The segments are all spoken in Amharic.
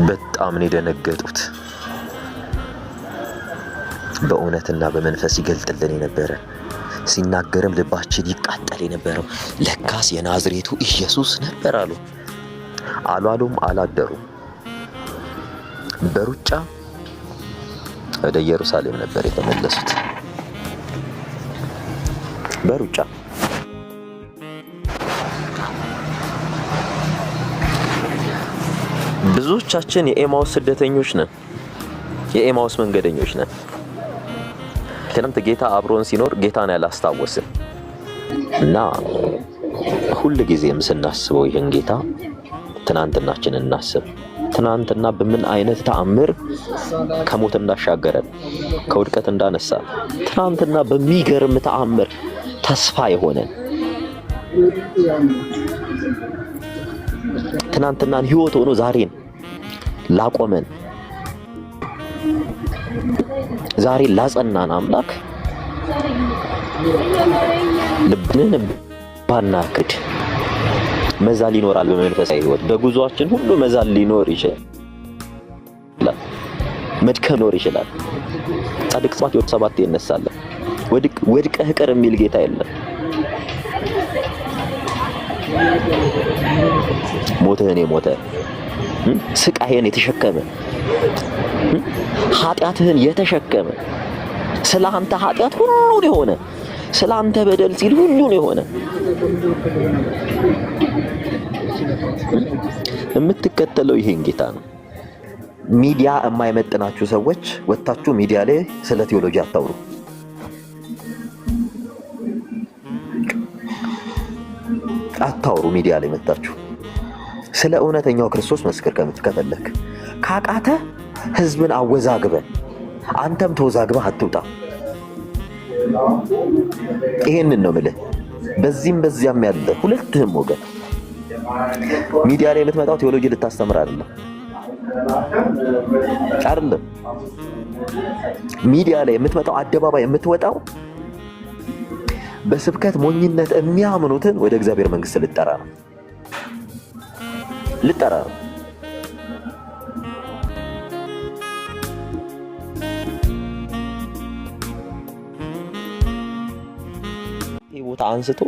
በጣም ነው የደነገጡት። በእውነትና በመንፈስ ይገልጥልን የነበረ ሲናገርም ልባችን ይቃጠል የነበረው ለካስ የናዝሬቱ ኢየሱስ ነበር አሉ። አሉም አላደሩም። በሩጫ ወደ ኢየሩሳሌም ነበር የተመለሱት። በሩጫ ብዙዎቻችን የኤማውስ ስደተኞች ነን፣ የኤማውስ መንገደኞች ነን። ትናንት ጌታ አብሮን ሲኖር ጌታን ያላስታወስን እና ሁል ጊዜም ስናስበው ይህን ጌታ ትናንትናችንን እናስብ። ትናንትና በምን አይነት ተአምር ከሞት እንዳሻገረን፣ ከውድቀት እንዳነሳን፣ ትናንትና በሚገርም ተአምር ተስፋ የሆነን፣ ትናንትናን ህይወት ሆኖ ዛሬን ላቆመን፣ ዛሬ ላጸናን አምላክ ልብንን ባናክድ መዛል ይኖራል። በመንፈሳዊ ህይወት በጉዟችን ሁሉ መዛል ሊኖር ይችላል፣ መድከም ሊኖር ይችላል። ጻድቅ ጽዋት 7 ይነሳል። ወድቀህ ቅር የሚል ጌታ የለም። ሞትህን የሞተ ስቃይህን የተሸከመ ኃጢአትህን የተሸከመ ስለ አንተ ኃጢአት ሁሉን የሆነ ስለ አንተ በደል ሲል ሁሉን የሆነ የምትከተለው ይሄን ጌታ ነው። ሚዲያ የማይመጥናችሁ ሰዎች ወጣችሁ ሚዲያ ላይ ስለ ቴዎሎጂ አታውሩ። ሚዲያ ላይ መጣችሁ ስለ እውነተኛው ክርስቶስ መስከር ከፈለክ ካቃተ ህዝብን አወዛግበ አንተም ተወዛግበህ አትውጣ። ይሄንን ነው የምልህ። በዚህም በዚያም ያለ ሁለትህም ወገን ሚዲያ ላይ የምትመጣው ቴዎሎጂ ልታስተምር አይደለም። ሚዲያ ላይ የምትመጣው አደባባይ የምትወጣው በስብከት ሞኝነት የሚያምኑትን ወደ እግዚአብሔር መንግስት ልጠራ ነው። ይህ ቦታ አንስቶ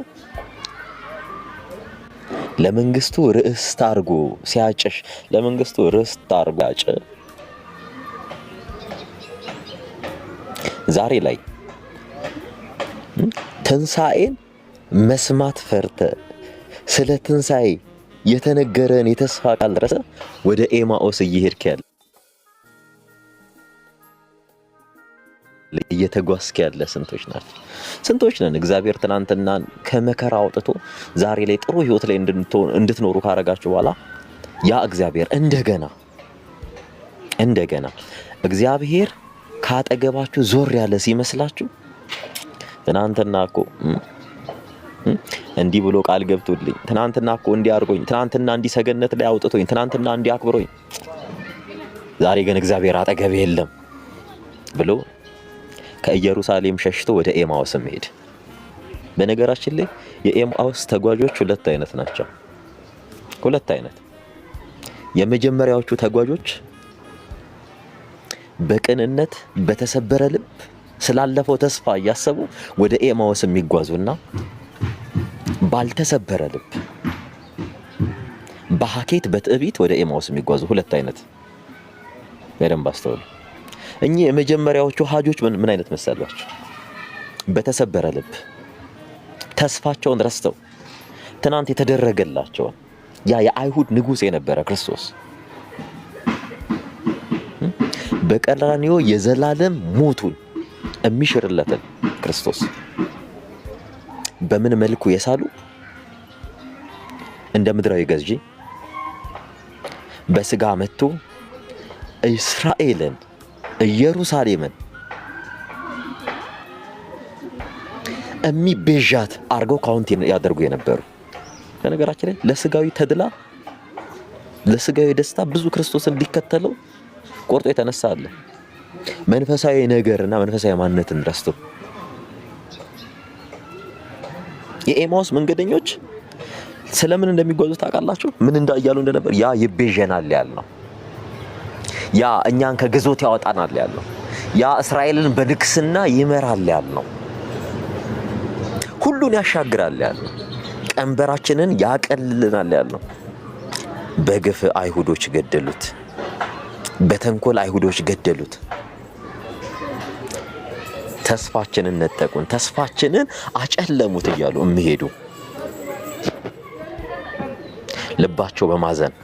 ለመንግስቱ ርስት አድርጎ ሲያጭሽ፣ ለመንግስቱ ርስት አድርጎ ያጭ ዛሬ ላይ ትንሣኤን መስማት ፈርተ ስለ ትንሣኤ የተነገረን የተስፋ ቃል ድረስ ወደ ኤማኦስ እየሄድክ ያለ እየተጓዝክ ያለ ስንቶች ነን? እግዚአብሔር ትናንትና ከመከራ አውጥቶ ዛሬ ላይ ጥሩ ህይወት ላይ እንድትኖሩ ካረጋችሁ በኋላ ያ እግዚአብሔር እንደገና እግዚአብሔር ካጠገባችሁ ዞር ያለ ሲመስላችሁ ትናንትና እኮ እንዲህ ብሎ ቃል ገብቶልኝ፣ ትናንትና እኮ እንዲህ አድርጎኝ፣ ትናንትና እንዲህ ሰገነት ላይ አውጥቶኝ፣ ትናንትና እንዲህ አክብሮኝ፣ ዛሬ ግን እግዚአብሔር አጠገቤ የለም ብሎ ከኢየሩሳሌም ሸሽቶ ወደ ኤማውስ ሄደ። በነገራችን ላይ የኤማውስ ተጓዦች ሁለት አይነት ናቸው። የመጀመሪያዎቹ ተጓዦች በቅንነት በተሰበረ ልብ ስላለፈው ተስፋ እያሰቡ ወደ ኤማውስ የሚጓዙና ባልተሰበረ ልብ በሐኬት በትዕቢት ወደ ኤማውስ የሚጓዙ ሁለት አይነት። በደንብ አስተውሉ። እኚህ የመጀመሪያዎቹ ሀጆች ምን አይነት መሰላችሁ? በተሰበረ ልብ ተስፋቸውን ረስተው ትናንት የተደረገላቸውን ያ የአይሁድ ንጉሥ የነበረ ክርስቶስ በቀራንዮ የዘላለም ሞቱን የሚሽርለትን ክርስቶስ በምን መልኩ የሳሉ እንደ ምድራዊ ገዢ በስጋ መጥቶ እስራኤልን ኢየሩሳሌምን የሚቤዣት አርገው ካውንት ያደርጉ የነበሩ። በነገራችን ላይ ለስጋዊ ተድላ ለስጋዊ ደስታ ብዙ ክርስቶስን ሊከተለው ቆርጦ የተነሳ አለ። መንፈሳዊ ነገርና መንፈሳዊ ማንነትን ረስቶ የኤማውስ መንገደኞች ስለምን እንደሚጓዙ ታውቃላችሁ? ምን እንዳያሉ እንደነበር ያ ይቤዠናል ያልነው ያ እኛን ከግዞት ያወጣናል ያለው፣ ያ እስራኤልን በንግስና ይመራል ያለው፣ ሁሉን ያሻግራል ያለው፣ ቀንበራችንን ያቀልልናል ያለው። በግፍ አይሁዶች ገደሉት፣ በተንኮል አይሁዶች ገደሉት። ተስፋችንን ነጠቁን፣ ተስፋችንን አጨለሙት እያሉ የሚሄዱ ልባቸው በማዘን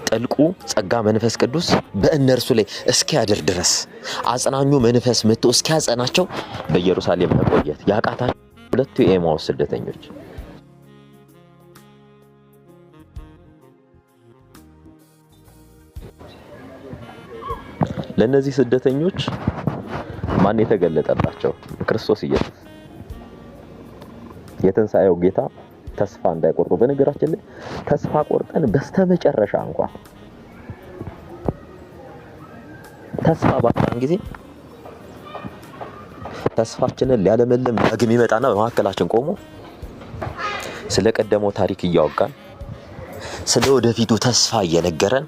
ጥልቁ ጸጋ መንፈስ ቅዱስ በእነርሱ ላይ እስኪያድር ድረስ አጽናኙ መንፈስ መጥቶ እስኪያጸናቸው በኢየሩሳሌም መቆየት ያቃታቸው ሁለቱ የኤማውስ ስደተኞች ለነዚህ ስደተኞች ማን የተገለጠላቸው? ክርስቶስ ኢየሱስ የትንሣኤው ጌታ ተስፋ እንዳይቆርጡ። በነገራችን ላይ ተስፋ ቆርጠን በስተመጨረሻ እንኳን ተስፋ ባጣን ጊዜ ተስፋችንን ሊያለመልም ዳግም ይመጣና በመካከላችን ቆሞ ስለ ቀደመው ታሪክ እያወጋን ስለ ወደፊቱ ተስፋ እየነገረን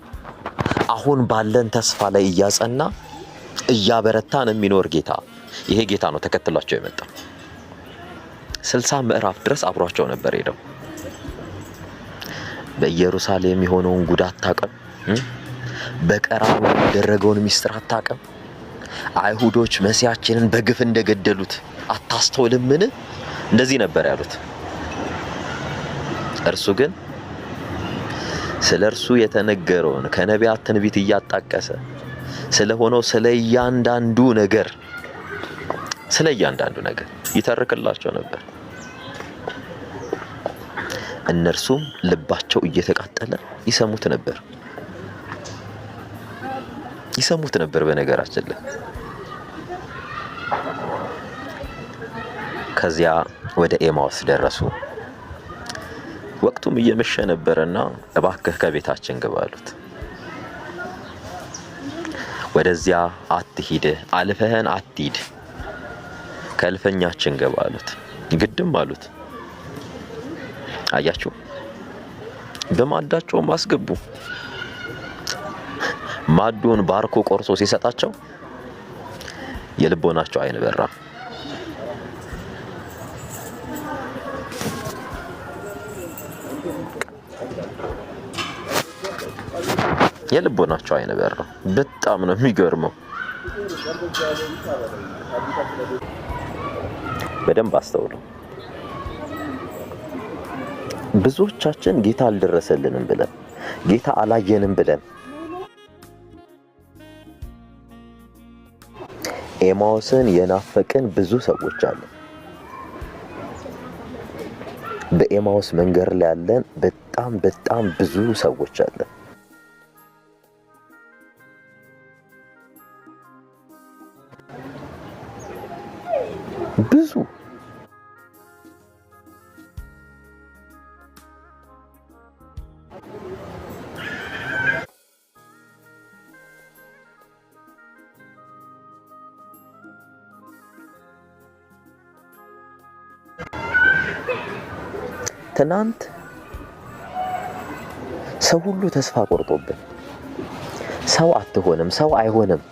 አሁን ባለን ተስፋ ላይ እያጸና እያበረታን የሚኖር ጌታ፣ ይሄ ጌታ ነው ተከትሏቸው የመጣው። 60 ምዕራፍ ድረስ አብሯቸው ነበር ሄደው። በኢየሩሳሌም የሆነውን ጉዳት አታውቅም፣ በቀራንዮ ያደረገውን ሚስጥር አታውቅም፣ አይሁዶች መሲያችንን በግፍ እንደገደሉት አታስተውልምን? እንደዚህ ነበር ያሉት። እርሱ ግን ስለ እርሱ የተነገረውን ከነቢያት ትንቢት እያጣቀሰ ስለሆነው ስለ እያንዳንዱ ነገር ይተርክላቸው ነበር። እነርሱም ልባቸው እየተቃጠለ ይሰሙት ነበር። በነገራችን ላይ ከዚያ ወደ ኤማውስ ደረሱ። ወቅቱም እየመሸ ነበርና እባክህ ከቤታችን ግባ አሉት። ወደዚያ አትሂድ፣ አልፈህን አትሂድ፣ ከእልፈኛችን ግባ አሉት። ግድም አሉት። አያችሁ፣ በማዕዳቸውም አስገቡ። ማዕዱን ባርኮ ቆርሶ ሲሰጣቸው የልቦናቸው ዓይን በራ። የልቦናቸው ዓይን በራ። በጣም ነው የሚገርመው። በደንብ አስተውሉ። ብዙዎቻችን ጌታ አልደረሰልንም ብለን ጌታ አላየንም ብለን ኤማውስን የናፈቅን ብዙ ሰዎች አሉ። በኤማውስ መንገድ ላይ ያለን በጣም ብዙ ሰዎች አለን። ብዙ ትናንት ሰው ሁሉ ተስፋ ቆርጦብን ሰው አትሆንም፣ ሰው አይሆንም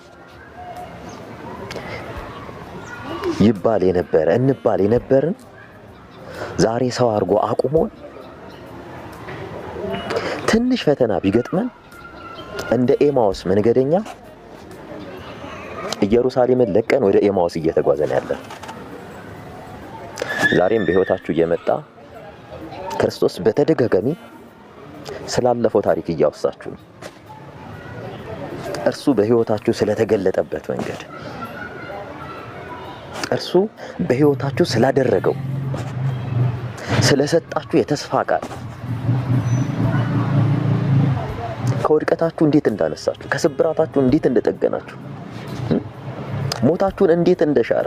እንባል የነበርን ዛሬ ሰው አድርጎ አቁሞን ትንሽ ፈተና ቢገጥመን እንደ ኤማውስ መንገደኛ ኢየሩሳሌምን ለቀን ወደ ኤማውስ እየተጓዘን ያለን። ዛሬም በህይወታችሁ እየመጣ ክርስቶስ በተደጋጋሚ ስላለፈው ታሪክ እያወሳችሁ ነው። እርሱ በህይወታችሁ ስለተገለጠበት መንገድ፣ እርሱ በህይወታችሁ ስላደረገው፣ ስለሰጣችሁ የተስፋ ቃል፣ ከውድቀታችሁ እንዴት እንዳነሳችሁ፣ ከስብራታችሁ እንዴት እንደጠገናችሁ፣ ሞታችሁን እንዴት እንደሻረ፣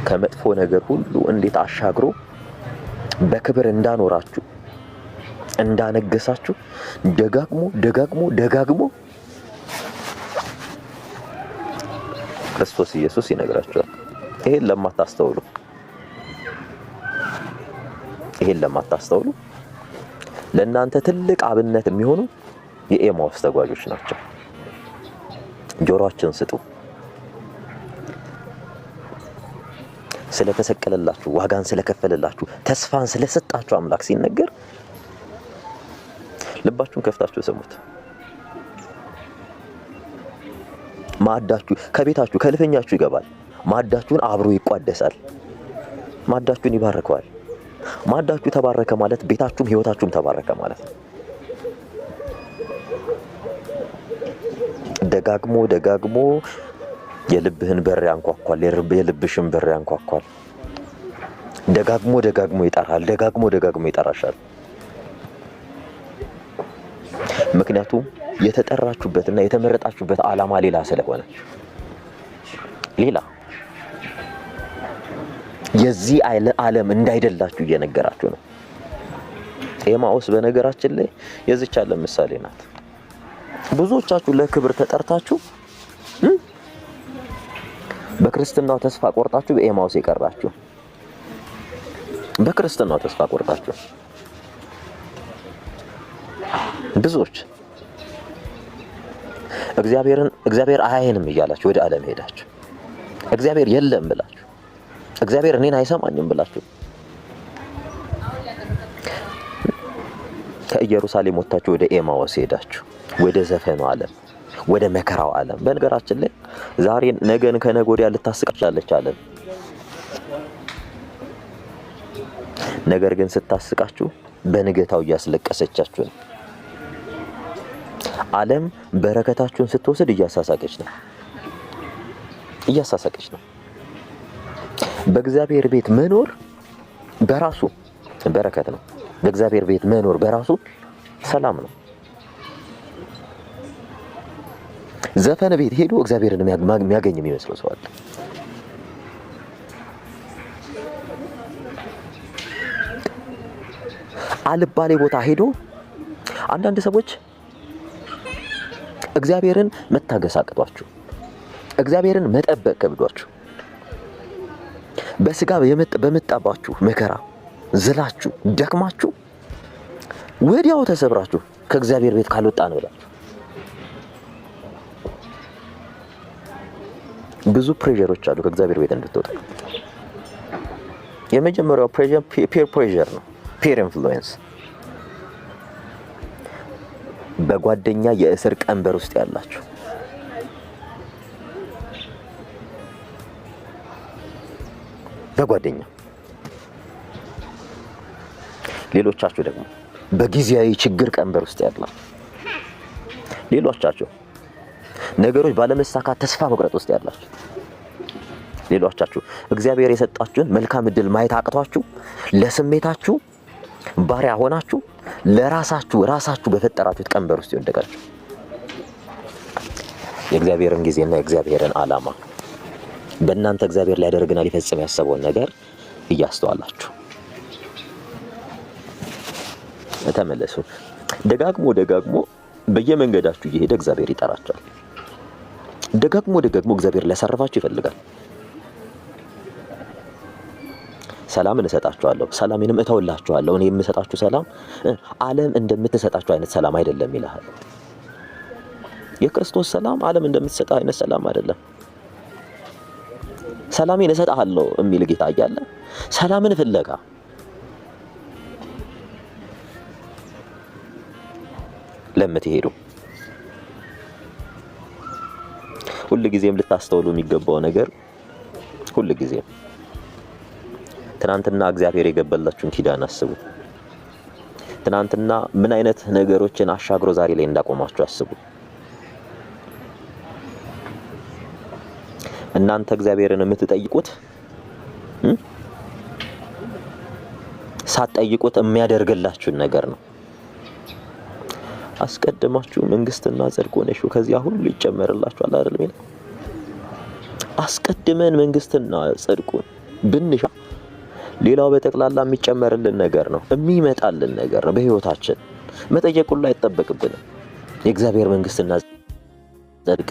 ከመጥፎ ነገር ሁሉ እንዴት አሻግሮ በክብር እንዳኖራችሁ እንዳነገሳችሁ ደጋግሞ ክርስቶስ ኢየሱስ ይነግራችኋል። ይሄን ለማታስተውሉ ይሄን ለማታስተውሉ ለእናንተ ትልቅ አብነት የሚሆኑ የኤማውስ ተጓዦች ናቸው። ጆሮአችሁን ስጡ። ስለተሰቀለላችሁ፣ ዋጋን ስለከፈለላችሁ፣ ተስፋን ስለሰጣችሁ አምላክ ሲነገር ልባችሁን ከፍታችሁ ስሙት። ማዕዳችሁ ከቤታችሁ ከልፈኛችሁ ይገባል። ማዕዳችሁን አብሮ ይቋደሳል። ማዕዳችሁን ይባርከዋል። ማዕዳችሁ ተባረከ ማለት ቤታችሁም ህይወታችሁም ተባረከ ማለት ነው። ደጋግሞ ደጋግሞ የልብህን በር ያንኳኳል። የልብሽን በር ያንኳኳል። ደጋግሞ ደጋግሞ ይጠራል። ደጋግሞ ደጋግሞ ይጠራሻል። ምክንያቱም የተጠራችሁበትና የተመረጣችሁበት ዓላማ ሌላ ስለሆነ ሌላ የዚህ ዓለም እንዳይደላችሁ እየነገራችሁ ነው። ኤማውስ በነገራችን ላይ የዚች ዓለም ምሳሌ ናት። ብዙዎቻችሁ ለክብር ተጠርታችሁ በክርስትናው ተስፋ ቆርጣችሁ በኤማውስ የቀራችሁ፣ በክርስትናው ተስፋ ቆርጣችሁ ብዙዎች እግዚአብሔር አያየንም እያላችሁ ወደ ዓለም ሄዳችሁ፣ እግዚአብሔር የለም ብላችሁ፣ እግዚአብሔር እኔን አይሰማኝም ብላችሁ ከኢየሩሳሌም ወጣችሁ ወደ ኤማውስ ሄዳችሁ፣ ወደ ዘፈኑ ዓለም፣ ወደ መከራው ዓለም። በነገራችን ላይ ዛሬ ነገን ከነገ ወዲያ ልታስቃቻለች ዓለም። ነገር ግን ስታስቃችሁ በንገታው እያስለቀሰቻችሁ ነው። ዓለም በረከታችሁን ስትወስድ እያሳሳቀች ነው። በእግዚአብሔር ቤት መኖር በራሱ በረከት ነው። በእግዚአብሔር ቤት መኖር በራሱ ሰላም ነው። ዘፈን ቤት ሄዶ እግዚአብሔርን የሚያገኝ የሚመስለው ሰው አለ። አልባሌ ቦታ ሄዶ አንዳንድ ሰዎች እግዚአብሔርን መታገስ አቅቷችሁ፣ እግዚአብሔርን መጠበቅ ከብዷችሁ፣ በስጋ በመጣባችሁ መከራ ዝላችሁ ደክማችሁ ወዲያው ተሰብራችሁ ከእግዚአብሔር ቤት ካልወጣን ብላችሁ ብዙ ፕሬሸሮች አሉ ከእግዚአብሔር ቤት እንድትወጣ። የመጀመሪያው ፕሬሸር ፒር ፕሬሸር ነው። ፒር ኢንፍሉዌንስ፣ በጓደኛ የእስር ቀንበር ውስጥ ያላችሁ በጓደኛ ሌሎቻችሁ ደግሞ በጊዜያዊ ችግር ቀንበር ውስጥ ያላችሁ ሌሎቻችሁ ነገሮች ባለመሳካት ተስፋ መቁረጥ ውስጥ ያላችሁ ሌሎቻችሁ እግዚአብሔር የሰጣችሁን መልካም እድል ማየት አቅቷችሁ ለስሜታችሁ ባሪያ ሆናችሁ ራሳችሁ በፈጠራችሁት ቀንበር ውስጥ ይወደቃችሁ የእግዚአብሔርን ጊዜና የእግዚአብሔርን ዓላማ በእናንተ እግዚአብሔር ሊያደርግና ሊፈጽም ያሰበውን ነገር እያስተዋላችሁ ተመለሱ። ደጋግሞ በየመንገዳችሁ እየሄደ እግዚአብሔር ይጠራችኋል። ደጋግሞ እግዚአብሔር ሊያሳርፋችሁ ይፈልጋል። ሰላምን እሰጣችኋለሁ፣ ሰላሜንም እተውላችኋለሁ። እኔ የምሰጣችሁ ሰላም ዓለም እንደምትሰጣችሁ አይነት ሰላም አይደለም ይላል። የክርስቶስ ሰላም ዓለም እንደምትሰጣው አይነት ሰላም አይደለም። ሰላሜን እሰጣለሁ የሚል ጌታ እያለ ሰላምን ፍለጋ ለምትሄዱ ሁልጊዜም ልታስተውሉ የሚገባው ነገር ሁልጊዜም ትናንትና እግዚአብሔር የገባላችሁን ኪዳን አስቡ። ትናንትና ምን አይነት ነገሮችን አሻግሮ ዛሬ ላይ እንዳቆማችሁ አስቡ። እናንተ እግዚአብሔርን የምትጠይቁት ሳትጠይቁት የሚያደርግላችሁን ነገር ነው። አስቀድማችሁ መንግስትና ጽድቁን እሹ ከዚያ ሁሉ ይጨመርላችኋል አይደል? ማለት አስቀድመን መንግስትና ጽድቁን ብንሻ ሌላው በጠቅላላ የሚጨመርልን ነገር ነው፣ የሚመጣልን ነገር ነው። በህይወታችን መጠየቅ ሁሉ አይጠበቅብንም። የእግዚአብሔር መንግስትና ጽድቅ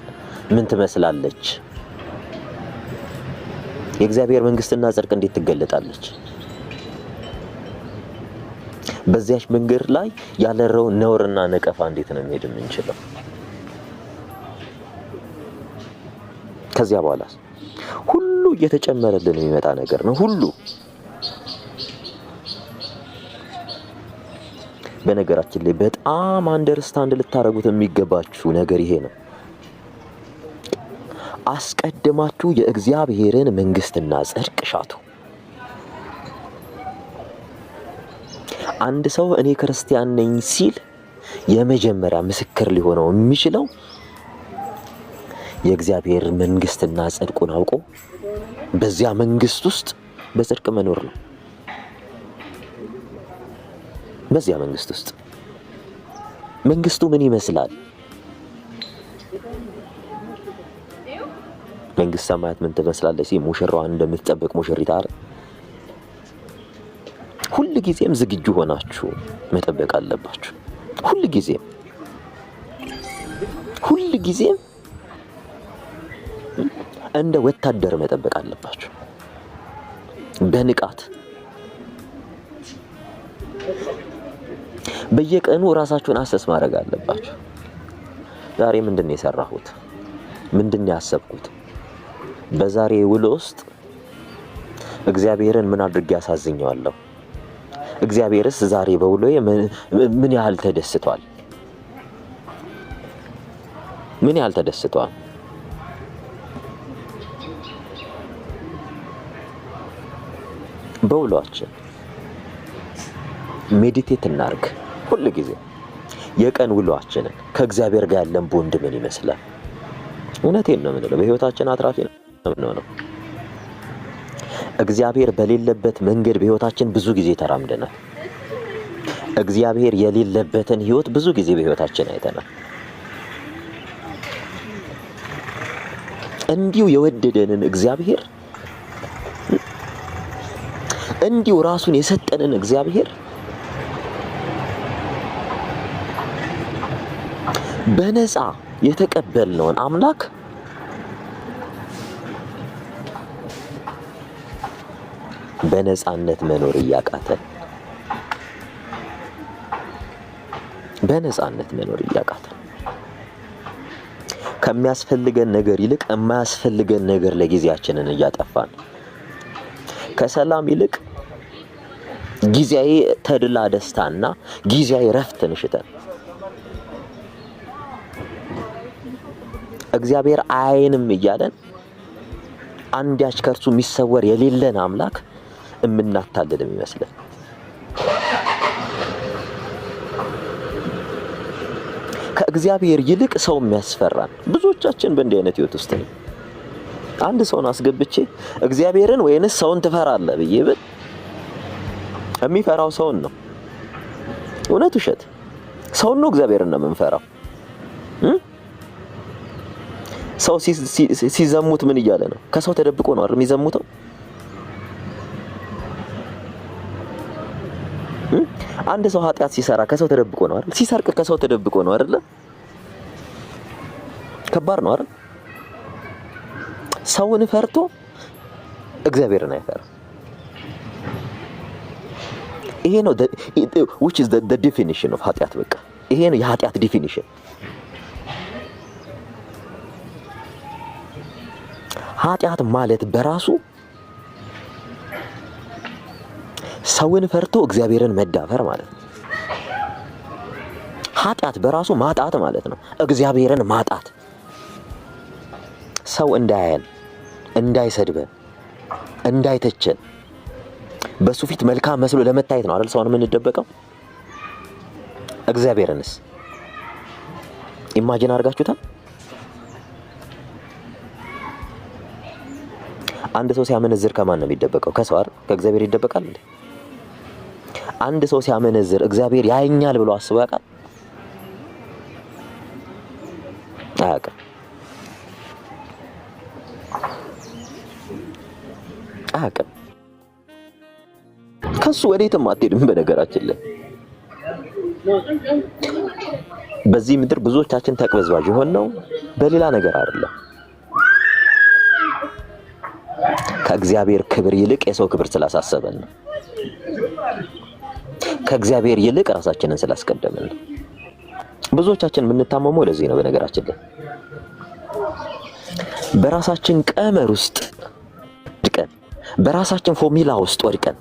ምን ትመስላለች? የእግዚአብሔር መንግስትና ጽድቅ እንዴት ትገለጣለች? በዚያች መንገድ ላይ ያለረው ነውርና ነቀፋ እንዴት ነው መሄድ የምንችለው? ከዚያ በኋላ ሁሉ እየተጨመረልን የሚመጣ ነገር ነው ሁሉ። በነገራችን ላይ በጣም አንደርስታንድ ልታረጉት የሚገባችሁ ነገር ይሄ ነው። አስቀድማችሁ የእግዚአብሔርን መንግስትና ጽድቅ ሻቱ። አንድ ሰው እኔ ክርስቲያን ነኝ ሲል የመጀመሪያ ምስክር ሊሆነው የሚችለው የእግዚአብሔር መንግስትና ጽድቁን አውቆ በዚያ መንግስት ውስጥ በጽድቅ መኖር ነው። በዚያ መንግስት ውስጥ መንግስቱ ምን ይመስላል? መንግስት ሰማያት ምን ትመስላለች? ሙሽራዋን እንደምትጠብቅ ሙሽሪት አይደል? ሁሉ ጊዜም ዝግጁ ሆናችሁ መጠበቅ አለባችሁ። ሁሉ ጊዜም እንደ ወታደር መጠበቅ አለባችሁ በንቃት። በየቀኑ ራሳችሁን አሰስ ማድረግ አለባችሁ። ዛሬ ምንድነው የሰራሁት? ምንድነው ያሰብኩት? በዛሬ ውሎ ውስጥ እግዚአብሔርን ምን አድርጌ ያሳዝኘዋለሁ? እግዚአብሔርስ ዛሬ በውሎዬ ምን ያህል ተደስቷል? ምን ያህል ተደስቷል? በውሏችን ሜዲቴት እናርግ። ሁሉ ጊዜ የቀን ውሏችንን ከእግዚአብሔር ጋር ያለን ቦንድ ምን ይመስላል? እውነቴን ነው የምንለው፣ በህይወታችን አትራፊ ነው የምንሆነው። እግዚአብሔር በሌለበት መንገድ በህይወታችን ብዙ ጊዜ ተራምደናል። እግዚአብሔር የሌለበትን ህይወት ብዙ ጊዜ በህይወታችን አይተናል። እንዲሁ የወደደንን እግዚአብሔር፣ እንዲሁ ራሱን የሰጠንን እግዚአብሔር በነፃ የተቀበልነውን አምላክ በነፃነት መኖር እያቃተን ከሚያስፈልገን ነገር ይልቅ የማያስፈልገን ነገር ለጊዜያችንን እያጠፋን፣ ከሰላም ይልቅ ጊዜያዊ ተድላ ደስታና ጊዜያዊ ረፍትን ሽተን እግዚአብሔር አይንም እያለን አንዳች ከርሱ የሚሰወር የሌለን አምላክ እምናታልል ይመስላል። ከእግዚአብሔር ይልቅ ሰው የሚያስፈራን ብዙዎቻችን በእንዲህ አይነት ህይወት ውስጥ ነው። አንድ ሰውን አስገብቼ እግዚአብሔርን ወይንስ ሰውን ትፈራለህ ብዬ ብል የሚፈራው ሰውን ነው። እውነት ውሸት? ሰውን ነው እግዚአብሔርን ነው የምንፈራው? ሰው ሲዘሙት ምን እያለ ነው? ከሰው ተደብቆ ነው አይደል የሚዘሙተው? አንድ ሰው ኃጢአት ሲሰራ ከሰው ተደብቆ ነው አይደል? ሲሰርቅ ከሰው ተደብቆ ነው አይደል? ከባድ ነው አይደል? ሰውን ፈርቶ እግዚአብሔርን አይፈራም። ይሄ ነው which is the definition of ኃጢአት። በቃ ይሄ ነው የኃጢአት ዲፊኒሽን። ኃጢአት ማለት በራሱ ሰውን ፈርቶ እግዚአብሔርን መዳፈር ማለት ነው። ኃጢአት በራሱ ማጣት ማለት ነው። እግዚአብሔርን ማጣት፣ ሰው እንዳያየን፣ እንዳይሰድበን፣ እንዳይተቸን በሱ ፊት መልካም መስሎ ለመታየት ነው አይደል ሰውን የምንደበቀው? እግዚአብሔርንስ ኢማጂን አድርጋችሁታል? አንድ ሰው ሲያመነዝር ከማን ነው የሚደበቀው? ከሰው አይደል? ከእግዚአብሔር ይደበቃል እንዴ? አንድ ሰው ሲያመነዝር እግዚአብሔር ያየኛል ብሎ አስቦ ያውቃል? አያውቅም። ከሱ ወዴትም አትሄድም። በነገራችን ላይ በዚህ ምድር ብዙዎቻችን ተቅበዝባዥ የሆነው በሌላ ነገር አይደለም። ከእግዚአብሔር ክብር ይልቅ የሰው ክብር ስላሳሰበን ነው። ከእግዚአብሔር ይልቅ ራሳችንን ስላስቀደምን ነው። ብዙዎቻችን የምንታመመው ለዚህ ነው። በነገራችን ላይ በራሳችን ቀመር ውስጥ ወድቀን፣ በራሳችን ፎርሙላ ውስጥ ወድቀን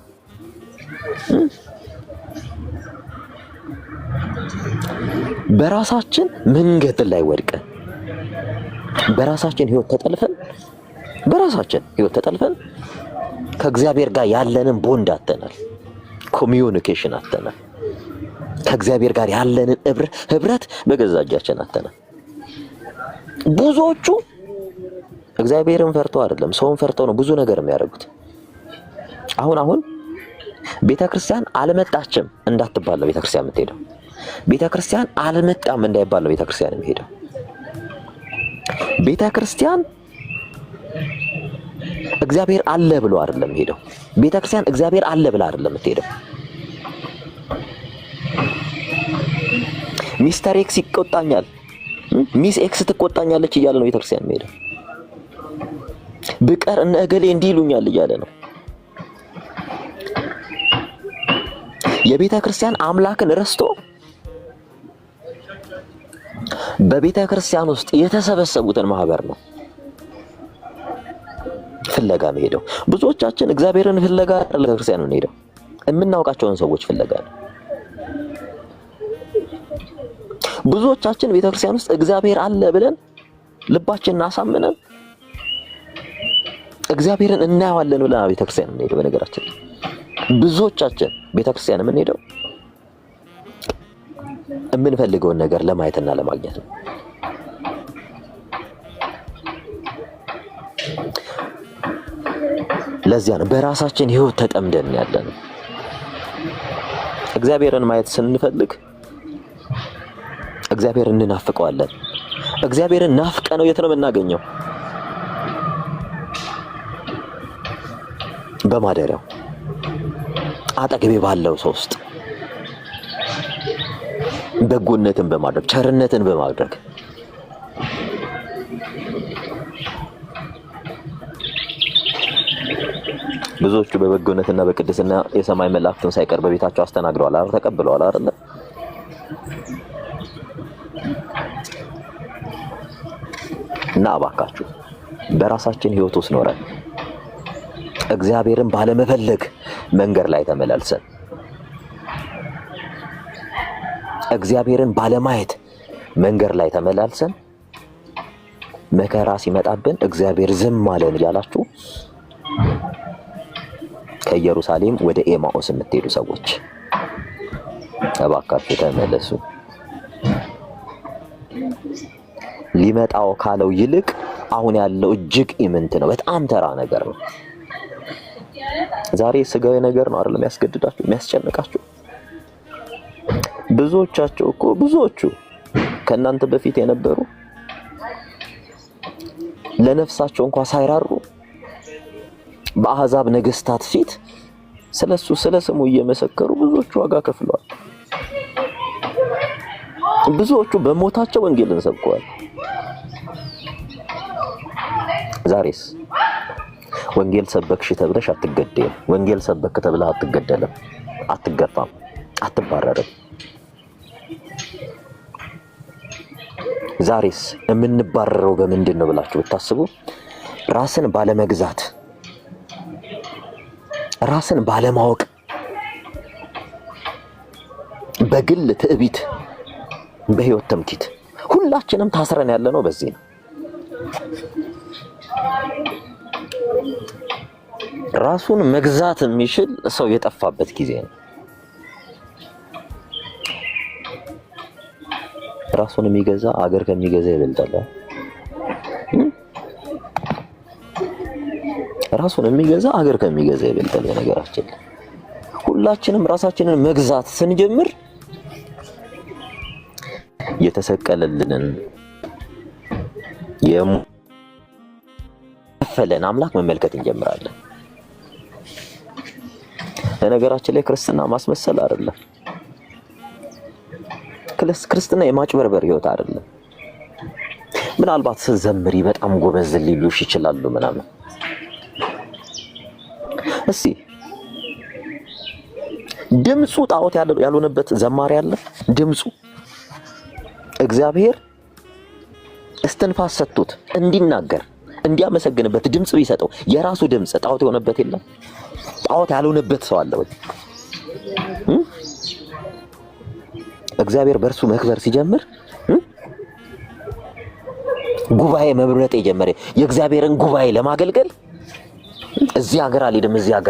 በራሳችን መንገድ ላይ ወድቀን በራሳችን ህይወት ተጠልፈን ከእግዚአብሔር ጋር ያለንን ቦንድ አተናል። ኮሚዩኒኬሽን አተናል። ከእግዚአብሔር ጋር ያለንን ህብረት በገዛ እጃችን አተናል። ብዙዎቹ እግዚአብሔርን ፈርተው አይደለም ሰውን ፈርተው ነው ብዙ ነገር የሚያደርጉት። አሁን ቤተክርስቲያን አልመጣችም እንዳትባል ነው ቤተክርስቲያን የምትሄደው። ቤተክርስቲያን አልመጣም እንዳይባል ነው ቤተክርስቲያን የሚሄደው። ቤተክርስቲያን እግዚአብሔር አለ ብሎ አይደለም ሄደው። ቤተክርስቲያን እግዚአብሔር አለ ብላ አይደለም የምትሄደው። ሚስተር ኤክስ ይቆጣኛል፣ ሚስ ኤክስ ትቆጣኛለች እያለ ነው ቤተክርስቲያን የሚሄደው። ብቀር እነ እገሌ እንዲህ ይሉኛል እያለ ነው። የቤተክርስቲያን አምላክን ረስቶ በቤተክርስቲያን ውስጥ የተሰበሰቡትን ማህበር ነው ፍለጋ መሄደው። ብዙዎቻችን እግዚአብሔርን ፍለጋ ለቤተክርስቲያን ነው ሄደው የምናውቃቸውን ሰዎች ፍለጋ ነው። ብዙዎቻችን ቤተክርስቲያን ውስጥ እግዚአብሔር አለ ብለን ልባችንን አሳምነን እግዚአብሔርን እናየዋለን ብለን ቤተክርስቲያን እንሄደው። በነገራችን ብዙዎቻችን ቤተክርስቲያን የምንሄደው የምንፈልገውን ነገር ለማየትና ለማግኘት ነው። ለዚያ ነው በራሳችን ህይወት ተጠምደን ያለነው። እግዚአብሔርን ማየት ስንፈልግ እግዚአብሔርን እንናፍቀዋለን። እግዚአብሔርን ናፍቀነው የት ነው የምናገኘው? በማደሪያው አጠገቤ ባለው ሰው ውስጥ በጎነትን በማድረግ ቸርነትን በማድረግ ብዙዎቹ በበጎነትና በቅድስና የሰማይ መላእክትን ሳይቀር በቤታቸው አስተናግደዋል አይደል? ተቀብለዋል አይደል? እና እባካችሁ በራሳችን ህይወት ውስጥ ኖረን እግዚአብሔርን ባለመፈለግ መንገድ ላይ ተመላልሰን እግዚአብሔርን ባለማየት መንገድ ላይ ተመላልሰን መከራ ሲመጣብን እግዚአብሔር ዝም አለን እያላችሁ ከኢየሩሳሌም ወደ ኤማኦስ የምትሄዱ ሰዎች እባካችሁ ተመለሱ። ሊመጣው ካለው ይልቅ አሁን ያለው እጅግ ኢምንት ነው። በጣም ተራ ነገር ነው። ዛሬ ስጋዊ ነገር ነው አይደለም የሚያስገድዳችሁ የሚያስጨንቃችሁ። ብዙዎቹ ከእናንተ በፊት የነበሩ ለነፍሳቸው እንኳን ሳይራሩ በአሕዛብ ነገስታት ፊት ስለ ስሙ እየመሰከሩ ብዙዎቹ ዋጋ ከፍለዋል። ብዙዎቹ በሞታቸው ወንጌልን ሰብከዋል። ዛሬስ ወንጌል ሰበክሽ ተብለሽ አትገደልም። ወንጌል ሰበክ ተብለህ አትገደልም፣ አትገፋም፣ አትባረርም። ዛሬስ የምንባረረው በምንድን ነው ብላችሁ ብታስቡ ራስን ባለመግዛት፣ ራስን ባለማወቅ፣ በግል ትዕቢት፣ በህይወት ተምኪት ሁላችንም ታስረን ያለነው በዚህ ነው። ራሱን መግዛት የሚችል ሰው የጠፋበት ጊዜ ነው። ራሱን የሚገዛ አገር ከሚገዛ ይበልጣል። ራሱን የሚገዛ አገር ከሚገዛ ይበልጣል። በነገራችን ሁላችንም ራሳችንን መግዛት ስንጀምር የተሰቀለልንን የፈለን አምላክ መመልከት እንጀምራለን። በነገራችን ላይ ክርስትና ማስመሰል አይደለም። ክርስትና የማጭበርበር ህይወት አይደለም። ምናልባት ስትዘምሪ በጣም ጎበዝ ሊሉሽ ይችላሉ እስቲ ድምፁ ጣዖት ያልሆነበት ዘማሪ አለ? ድምፁ እግዚአብሔር እስትንፋስ ሰጥቶት እንዲናገር እንዲያመሰግንበት ድምጽ ቢሰጠው የራሱ ድምጽ ጣዖት የሆነበት የለም? ጣዖት ያልሆነበት ሰው አለ ወይ? እግዚአብሔር በእርሱ መክበር ሲጀምር ጉባኤ መብረጥ የጀመረ የእግዚአብሔርን ጉባኤ ለማገልገል እዚህ ሀገር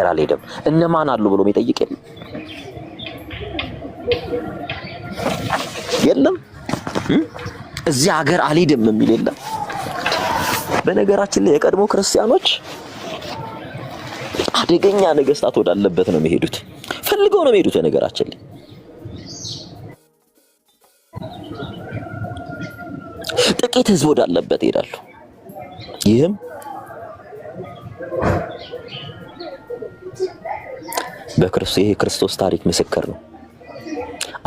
አልሄድም እነማን አሉ ብሎ የሚጠይቅ የለም። እዚህ ሀገር አልሄድም የሚል የለም። በነገራችን ላይ የቀድሞ ክርስቲያኖች አደገኛ ነገስታት ወዳለበት ነው የሚሄዱት። ፈልገው ነው የሚሄዱት። በነገራችን ላይ ጥቂት ህዝብ ወዳለበት ይሄዳሉ። ይህም ክርስቶስ ታሪክ ምስክር ነው።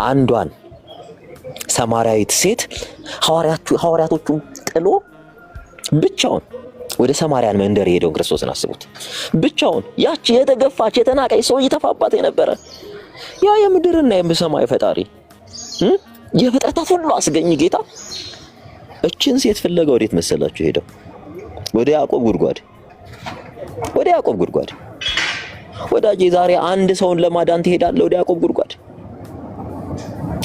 አንዷን ሰማርያዊት ሴት ሐዋርያቶቹን ጥሎ ብቻውን ወደ ሰማርያን መንደር ሄደው ክርስቶስን አስቡት። ብቻውን ያቺ የተገፋች የተናቀች ሰው እየተፋባት የነበረ ያ የምድርና የሰማይ ፈጣሪ የፍጥረታት ሁሉ አስገኝ ጌታ እችን ሴት ፍለጋ ወዴት መሰላችሁ ሄደው? ወደ ያዕቆብ ጉድጓድ። ወዳጄ ዛሬ አንድ ሰውን ለማዳን ትሄዳለህ ወደ ያዕቆብ ጉድጓድ?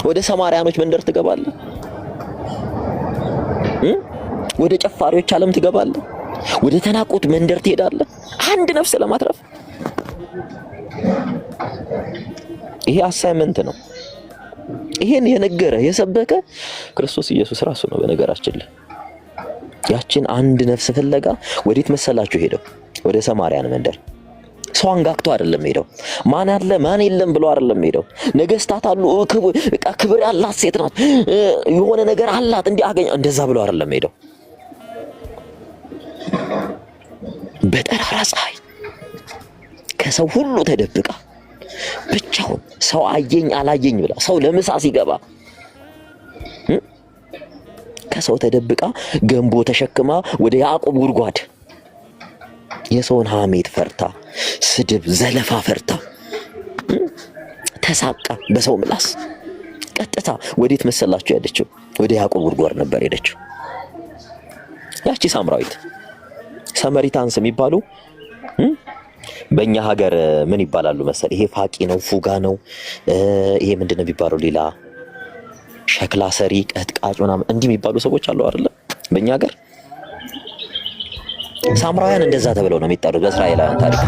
ወደ ሰማርያኖች መንደር ትገባለህ? ወደ ጨፋሪዎች ዓለም ትገባለህ? ወደ ተናቁት መንደር ትሄዳለህ አንድ ነፍስ ለማትረፍ? ይሄ አሳይመንት ነው። ይሄን የነገረ የሰበከ ክርስቶስ ኢየሱስ ራሱ ነው። በነገራችን ላይ ያችን አንድ ነፍስ ፍለጋ ወዴት መሰላችሁ ሄደው? ወደ ሰማርያን መንደር። ሰው አንጋግቶ አይደለም ሄደው። ማን አለ ማን የለም ብሎ አይደለም ሄደው። ነገስታት አሉ፣ ክብር ያላት ሴት ናት፣ የሆነ ነገር አላት እንዲህ አገኘ እንደዛ ብሎ አይደለም ሄደው። በጠራራ ፀሐይ ከሰው ሁሉ ተደብቃ ብቻውን ሰው አየኝ አላየኝ ብላ ሰው ለምሳ ሲገባ ከሰው ተደብቃ ገንቦ ተሸክማ ወደ ያዕቆብ ጉድጓድ የሰውን ሐሜት ፈርታ ስድብ ዘለፋ ፈርታ ተሳቃ በሰው ምላስ ቀጥታ ወዴት መሰላችሁ ያለችው? ወደ ያዕቆብ ጉድጓድ ነበር ሄደችው። ያቺ ሳምራዊት ሰመሪታንስ የሚባሉ በእኛ ሀገር ምን ይባላሉ መሰል? ይሄ ፋቂ ነው፣ ፉጋ ነው፣ ይሄ ምንድነው የሚባለው? ሌላ ሸክላ ሰሪ፣ ቀጥቃጭ ምናምን እንዲህ የሚባሉ ሰዎች አሉ አይደለ? በእኛ ሀገር ሳምራውያን እንደዛ ተብለው ነው የሚጠሩት በእስራኤላውያን ታሪክ።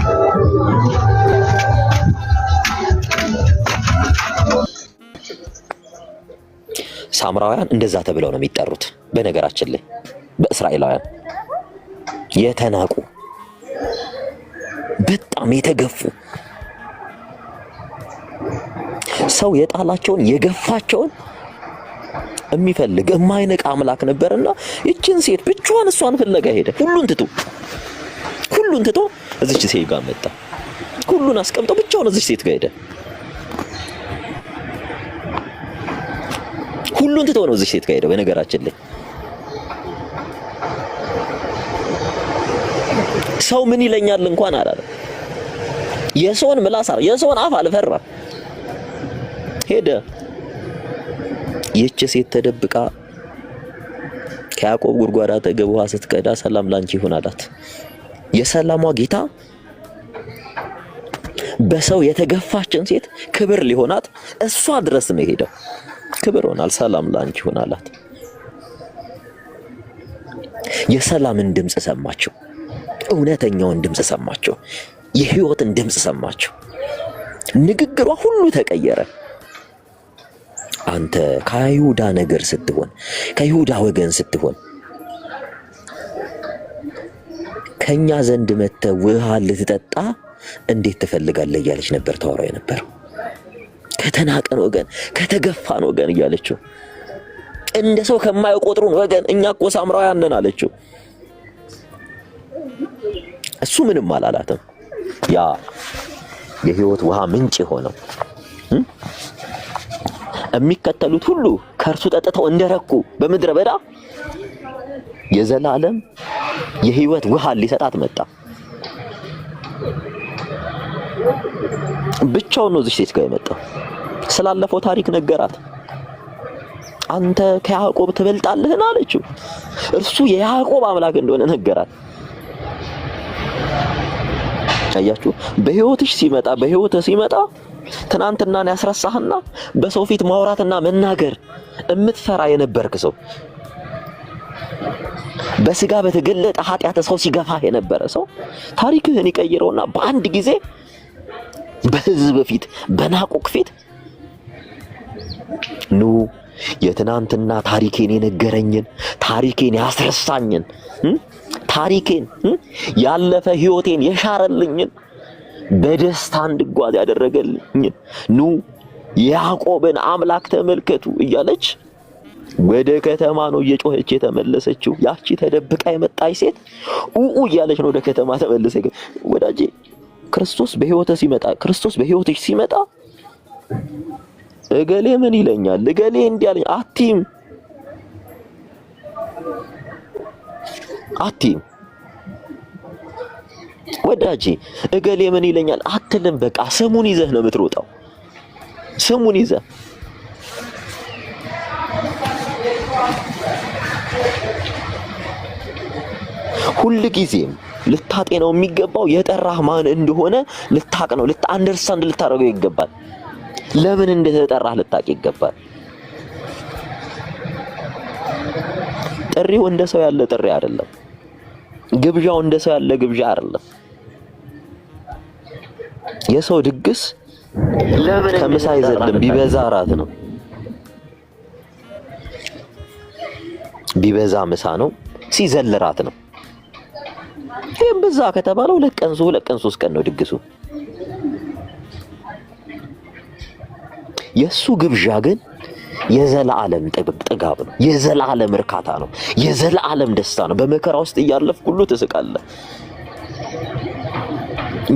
ሳምራውያን እንደዛ ተብለው ነው የሚጠሩት። በነገራችን ላይ በእስራኤላውያን የተናቁ በጣም የተገፉ ሰው የጣላቸውን የገፋቸውን የሚፈልግ የማይነቅ አምላክ ነበርና እቺን ሴት ብቻዋን እሷን ፍለጋ ሄደ። ሁሉን ትቶ እዚች ሴት ጋር መጣ። ሁሉን አስቀምጦ ብቻውን እዚች ሴት ጋር ሄደ። ሁሉን ትቶ ነው እዚች ሴት ጋር ሄደ። በነገራችን ላይ ሰው ምን ይለኛል እንኳን አላለ። የሰውን ምላስ የሰውን አፍ አልፈራ ሄደ። ይህች ሴት ተደብቃ ከያዕቆብ ጉድጓድ አጠገብ ውሃ ስትቀዳ ሰላም ላንቺ ይሁን አላት። የሰላሟ ጌታ በሰው የተገፋችን ሴት ክብር ሊሆናት እሷ ድረስ ነው ሄደው። ክብር ሆናል። ሰላም ላንቺ ይሁን አላት። የሰላምን ድምጽ ሰማቸው። እውነተኛውን ድምጽ ሰማቸው። የህይወትን ድምጽ ሰማቸው። ንግግሯ ሁሉ ተቀየረ። አንተ ከይሁዳ ነገር ስትሆን ከይሁዳ ወገን ስትሆን ከኛ ዘንድ መጥተህ ውሃ ልትጠጣ እንዴት ትፈልጋለህ እያለች ነበር ታወራው የነበረው። ከተናቀን ወገን ከተገፋን ወገን እያለችው እንደ ሰው ከማይቆጥሩን ወገን እኛ እኮ ሳምራውያን ነን አለችው። እሱ ምንም አላላትም። ያ የህይወት ውሃ ምንጭ ሆነው የሚከተሉት ሁሉ ከእርሱ ጠጥተው እንደረኩ በምድረ በዳ የዘላለም የህይወት ውሃ ሊሰጣት መጣ። ብቻውን ነው እዚህ ሴት ጋር የመጣው። ስላለፈው ታሪክ ነገራት። አንተ ከያዕቆብ ትበልጣለህን አለችው። እርሱ የያዕቆብ አምላክ እንደሆነ ነገራት። አያችሁ፣ በህይወትሽ ሲመጣ በህይወትህ ሲመጣ ትናንትናን ያስረሳህና በሰው ፊት ማውራትና መናገር እምትፈራ የነበርክ ሰው፣ በስጋ በተገለጠ ኃጢአት ሰው ሲገፋህ የነበረ ሰው ታሪክህን ይቀይረውና በአንድ ጊዜ በህዝብ ፊት በናቁቅ ፊት ኑ የትናንትና ታሪኬን የነገረኝን ታሪኬን ያስረሳኝን ታሪኬን ያለፈ ህይወቴን የሻረልኝን በደስታ እንድጓዝ ያደረገልኝን ኑ ያዕቆብን አምላክ ተመልከቱ እያለች ወደ ከተማ ነው እየጮኸች የተመለሰችው። ያቺ ተደብቃ የመጣች ሴት ኡኡ እያለች ነው ወደ ከተማ ተመለሰች። ወዳጄ ክርስቶስ በህይወትህ ሲመጣ ክርስቶስ በህይወትሽ ሲመጣ እገሌ ምን ይለኛል እገሌ እንዲያለኝ አትይም ወዳጄ እገሌ ምን ይለኛል አትልም። በቃ ስሙን ይዘህ ነው የምትሮጠው። ስሙን ይዘህ ሁሉ ጊዜም ልታጤነው የሚገባው የጠራህ ማን እንደሆነ ልታቅ ነው። አንደርስታንድ ልታደርገው ይገባል። ለምን እንደተጠራህ ልታቅ ይገባል። ጥሪው እንደ ሰው ያለ ጥሪ አይደለም። ግብዣው እንደ ሰው ያለ ግብዣ አይደለም። የሰው ድግስ ከምሳ አይዘልም፣ ቢበዛ እራት ነው። ቢበዛ ምሳ ነው፣ ሲዘል እራት ነው። ይሄም በዛ ከተባለ 2 ቀን 3 ቀን ነው ድግሱ። የሱ ግብዣ ግን የዘላለም ጥጋብ ነው። የዘላለም እርካታ ነው። የዘላለም ደስታ ነው። በመከራ ውስጥ እያለፍክ ሁሉ ትስቃለህ።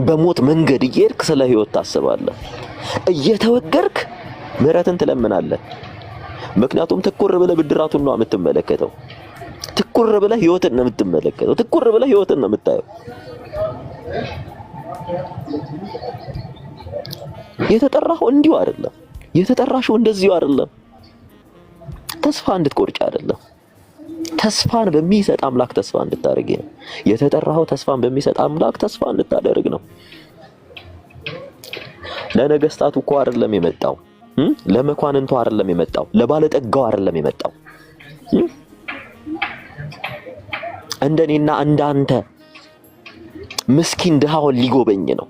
በሞት መንገድ እየሄድክ ስለ ህይወት ታስባለህ። እየተወገርክ ምህረትን ትለምናለህ። ምክንያቱም ትኩር ብለህ ብድራቱን ነው የምትመለከተው። ትኩር ብለህ ህይወትን ነው የምትመለከተው። ትኩር ብለህ ህይወትን ነው የምታየው። የተጠራኸው እንዲሁ አይደለም። የተጠራሽው እንደዚሁ አይደለም። ተስፋ እንድትቆርጭ አይደለም። ተስፋን በሚሰጥ አምላክ ተስፋ እንድታደርግ ነው የተጠራኸው። ተስፋን በሚሰጥ አምላክ ተስፋ እንድታደርግ ነው። ለነገስታቱ እኮ አይደለም የመጣው፣ ለመኳንንቱ አይደለም የመጣው፣ ለባለጠጋው አይደለም የመጣው። እንደኔና እንዳንተ ምስኪን ድሃውን ሊጎበኝ ነው።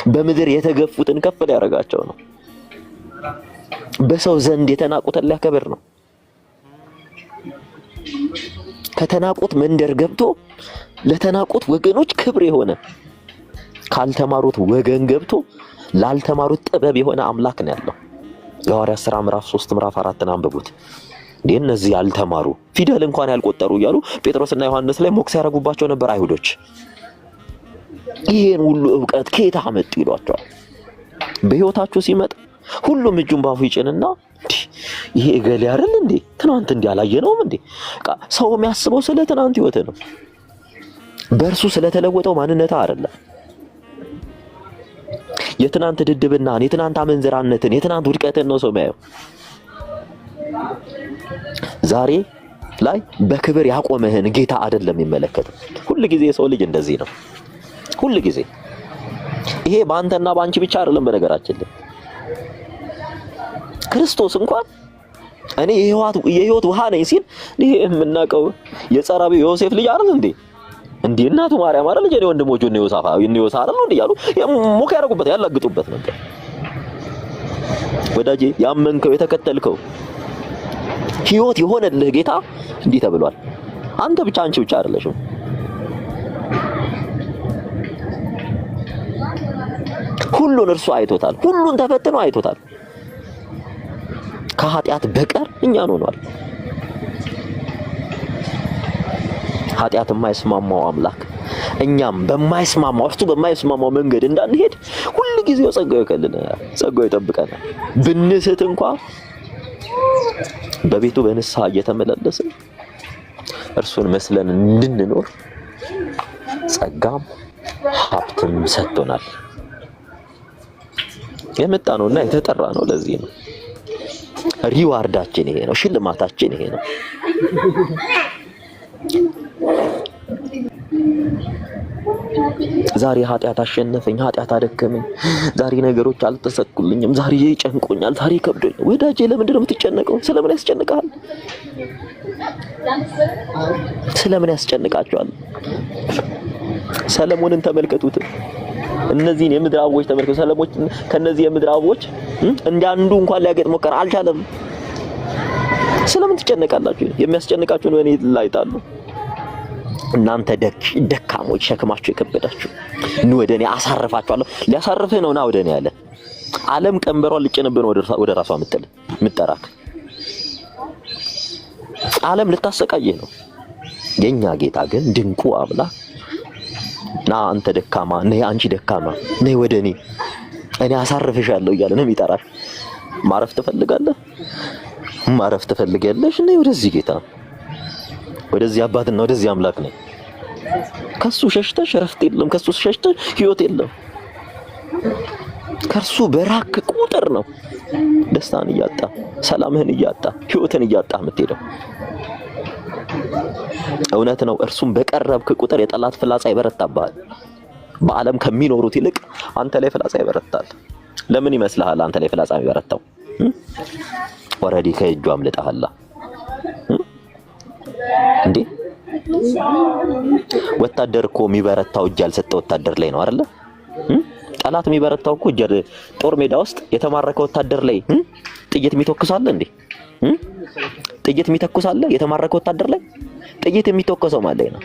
በምድር የተገፉትን ከፍ ሊያደርጋቸው ነው። በሰው ዘንድ የተናቁትን ሊያከብር ነው። ከተናቁት መንደር ገብቶ ለተናቁት ወገኖች ክብር የሆነ ካልተማሩት ወገን ገብቶ ላልተማሩት ጥበብ የሆነ አምላክ ነው ያለው። የሐዋርያት ሥራ ምዕራፍ 3 ምዕራፍ 4 አንብቡት። እነዚህ ያልተማሩ ፊደል እንኳን ያልቆጠሩ እያሉ ጴጥሮስና ዮሐንስ ላይ ሞክስ ያደርጉባቸው ነበር አይሁዶች። ይሄን ሁሉ ዕውቀት ከየት አመጡ ይሏቸዋል። በህይወታችሁ ሲመጣ ሁሉም እጁን ባፉ ይጭንና ይሄ እገሌ አይደል እንዴ ትናንት እንዲያላየነውም እንዴ? ሰው የሚያስበው ስለ ትናንት ህይወት ነው። በእርሱ ስለተለወጠው ማንነታ አይደለም። የትናንት ድድብናን፣ የትናንት አመንዝራነትን፣ የትናንት ውድቀትን ነው ሰው የሚያየው። ዛሬ ላይ በክብር ያቆመህን ጌታ አይደለም የሚመለከተው። ሁሉ ጊዜ የሰው ልጅ እንደዚህ ነው። ሁሉ ጊዜ ይሄ ባንተና ባንቺ ብቻ አይደለም። በነገራችን ላይ ክርስቶስ እንኳን እኔ የህይወት ውሃ ነኝ ሲል ይሄ የምናውቀው የጸራቢው ዮሴፍ ልጅ አይደል እንዴ? እንዴ እናቱ ማርያም አይደል ልጅ ወንድሞቹ ነው ዮሳፋ አይደል እንዴ ያሉ ሞካ ያረጉበት ያላግጡበት ነበር። ወዳጄ ያመንከው የተከተልከው ህይወት የሆነልህ ጌታ እንዲህ ተብሏል። አንተ ብቻ አንቺ ብቻ አይደለሽም። ሁሉን እርሱ አይቶታል። ሁሉን ተፈትኖ አይቶታል። ከኃጢአት በቀር እኛን ሆኗል። ኃጢአት የማይስማማው አምላክ እኛም በማይስማማው እርሱ በማይስማማው መንገድ እንዳንሄድ ሁሉ ጊዜው ጸጋው ይከልለናል። ጸጋው ይጠብቀናል። ብንስት እንኳን በቤቱ በንስሐ እየተመላለስን እርሱን መስለን እንድንኖር ጸጋም ሀብትም ሰጥቶናል። የመጣ ነውና የተጠራ ነው። ለዚህ ነው ሪዋርዳችን ይሄ ነው፣ ሽልማታችን ይሄ ነው። ዛሬ ኃጢአት አሸነፈኝ፣ ኃጢአት አደከመኝ፣ ዛሬ ነገሮች አልተሰኩልኝም፣ ዛሬ ይጨንቆኛል፣ ዛሬ ከብዶኛል። ወዳጄ ለምንድን ነው የምትጨነቀው? ስለምን ያስጨንቃል? ስለምን ያስጨንቃቸዋል? ሰለሞንን ተመልከቱት። እነዚህን የምድር አበቦች ተመልከቱ። ሰለሞን ከነዚህ የምድር አበቦች እንደ አንዱ እንኳን ሊያገጥ ሞከረ፣ አልቻለም። ስለምን ትጨነቃላችሁ? የሚያስጨንቃችሁን በእኔ ላይ ጣሉ። እናንተ ደካሞች ሸክማችሁ የከበዳችሁ ኑ ወደ እኔ አሳርፋችኋለሁ። ሊያሳርፍህ ነው። ና ወደ እኔ ያለ ዓለም ቀንበሯን ልጭንብህ ወደ ራሷ ምትጠራክ ዓለም ልታሰቃየህ ነው። የኛ ጌታ ግን ድንቁ አምላክ ና አንተ ደካማ ነይ፣ አንቺ ደካማ ነይ ወደ እኔ አሳርፍሻለሁ እያለ ነው የሚጠራሽ። ማረፍ ትፈልጋለህ? ማረፍ ትፈልጊያለሽ? ነይ ወደዚህ ጌታ፣ ወደዚህ አባትና ወደዚህ አምላክ ነኝ። ከሱ ሸሽተሽ ረፍት የለም፣ ከሱ ሸሽተሽ ህይወት የለም። ከርሱ በራክ ቁጥር ነው ደስታን እያጣ ሰላምህን እያጣ ህይወትን እያጣ የምትሄደው። እውነት ነው። እርሱም በቀረብክ ቁጥር የጠላት ፍላጻ ይበረታብሃል። በዓለም ከሚኖሩት ይልቅ አንተ ላይ ፍላጻ ይበረታል። ለምን ይመስልሃል አንተ ላይ ፍላጻ የሚበረታው? ወረዲ ከእጁ አምልጠሃል እንዴ? ወታደር እኮ የሚበረታው እጅ ያልሰጠው ወታደር ላይ ነው አይደለ? ጠላት የሚበረታው እኮ ጦር ሜዳ ውስጥ የተማረከ ወታደር ላይ ጥይት የሚተኩሳለ እንዴ? ጥይት የሚተኩሳለ የተማረከ ወታደር ላይ? ጥይት የሚተኩሰው ማለት ላይ ነው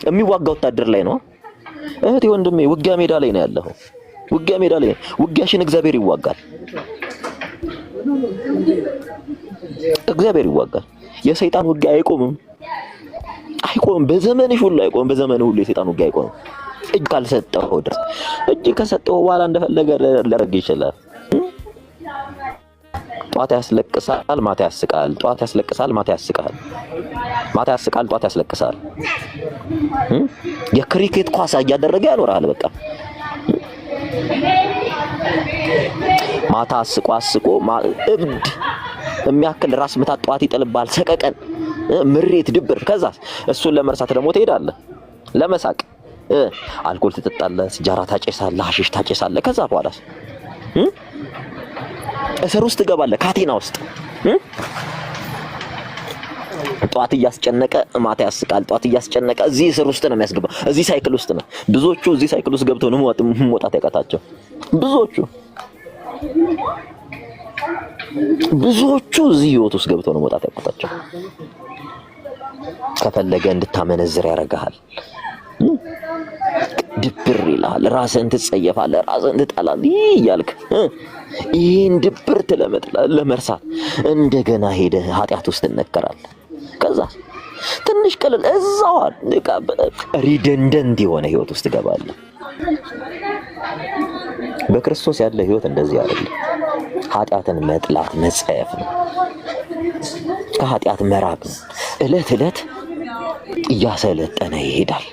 የሚዋጋ ወታደር ላይ ነው። እህቴ ወንድሜ ውጊያ ሜዳ ላይ ነው ያለው። ውጊያ ሜዳ ላይ ውጊያሽን እግዚአብሔር ይዋጋል። እግዚአብሔር ይዋጋል። የሰይጣን ውጊያ አይቆምም። በዘመንሽ ሁሉ አይቆምም። በዘመን ሁሉ የሰይጣን ውጊያ አይቆምም። እጅ ካልሰጠው ድረስ እጅ ከሰጠው በኋላ እንደፈለገ ሊያደርግ ይችላል። ጧት ያስለቅሳል፣ ማታ ያስቃል። ጧት ያስለቅሳል፣ ማታ ያስቃል። ማታ ያስቃል፣ ጧት ያስለቅሳል። የክሪኬት ኳስ እያደረገ ያኖራል። በቃ ማታ አስቆ እብድ የሚያክል ራስ ምታት ጧት ይጥልባል። ሰቀቀን፣ ምሬት፣ ድብር። ከዛ እሱን ለመርሳት ደግሞ ትሄዳለህ ለመሳቅ። አልኮል ትጠጣለህ፣ ሲጃራ ታጨሳለህ፣ ሐሺሽ ታጨሳለህ። ከዛ በኋላስ እስር ውስጥ ትገባለህ፣ ካቴና ውስጥ። ጧት እያስጨነቀ ማታ ያስቃል፣ ጧት እያስጨነቀ እዚህ እስር ውስጥ ነው የሚያስገባው። እዚህ ሳይክል ውስጥ ነው። ብዙዎቹ እዚህ ሳይክል ውስጥ ገብተው ነው መውጣት ያቃታቸው። ብዙዎቹ እዚህ ህይወት ውስጥ ገብተው ነው መውጣት ያቃታቸው። ከፈለገ እንድታመነዝር ያደርግሃል። ድብር ይልሃል፣ ራስህን ትጸየፋለህ፣ ራስህን ትጠላለህ እያልክ ይህን ድብርት ለመርሳት እንደገና ሄደህ ኃጢአት ውስጥ ትነከራለህ። ከዛ ትንሽ ቀለል እዛው ሪደንደንት የሆነ ህይወት ውስጥ ትገባለህ። በክርስቶስ ያለ ህይወት እንደዚህ አይደለም። ኃጢአትን መጥላት መጸየፍ ነው። ከኃጢአት መራቅ ነው። እለት እለት እያሰለጠነ ይሄዳል።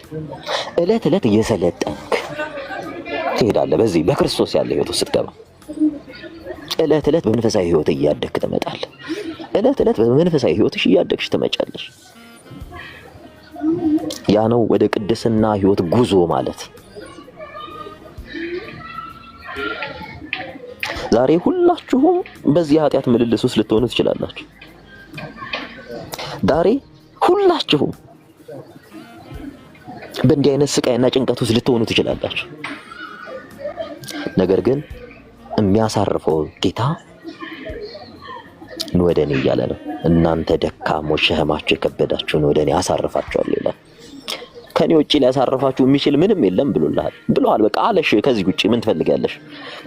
እለት እለት እየሰለጠንክ ትሄዳለህ። በዚህ በክርስቶስ ያለ ህይወት ውስጥ ስትገባ እለት እለት በመንፈሳዊ ህይወት እያደግክ ትመጣለህ። እለት እለት በመንፈሳዊ ህይወትሽ እያደግሽ ትመጫለሽ። ያ ነው ወደ ቅድስና ህይወት ጉዞ ማለት። ዛሬ ሁላችሁም በዚህ ኃጢአት ምልልስ ውስጥ ልትሆኑ ትችላላችሁ። ዛሬ ሁላችሁም በእንዲህ አይነት ስቃይና ጭንቀት ውስጥ ልትሆኑ ትችላላችሁ። ነገር ግን የሚያሳርፈው ጌታ ወደ እኔ እያለ ነው። እናንተ ደካሞች ሸክማችሁ የከበዳችሁን ወደ እኔ አሳርፋችኋለሁ ይላል። ከኔ ውጪ ሊያሳርፋችሁ የሚችል ምንም የለም ብለዋል። በቃ አለሽ። ከዚህ ውጪ ምን ትፈልጊያለሽ?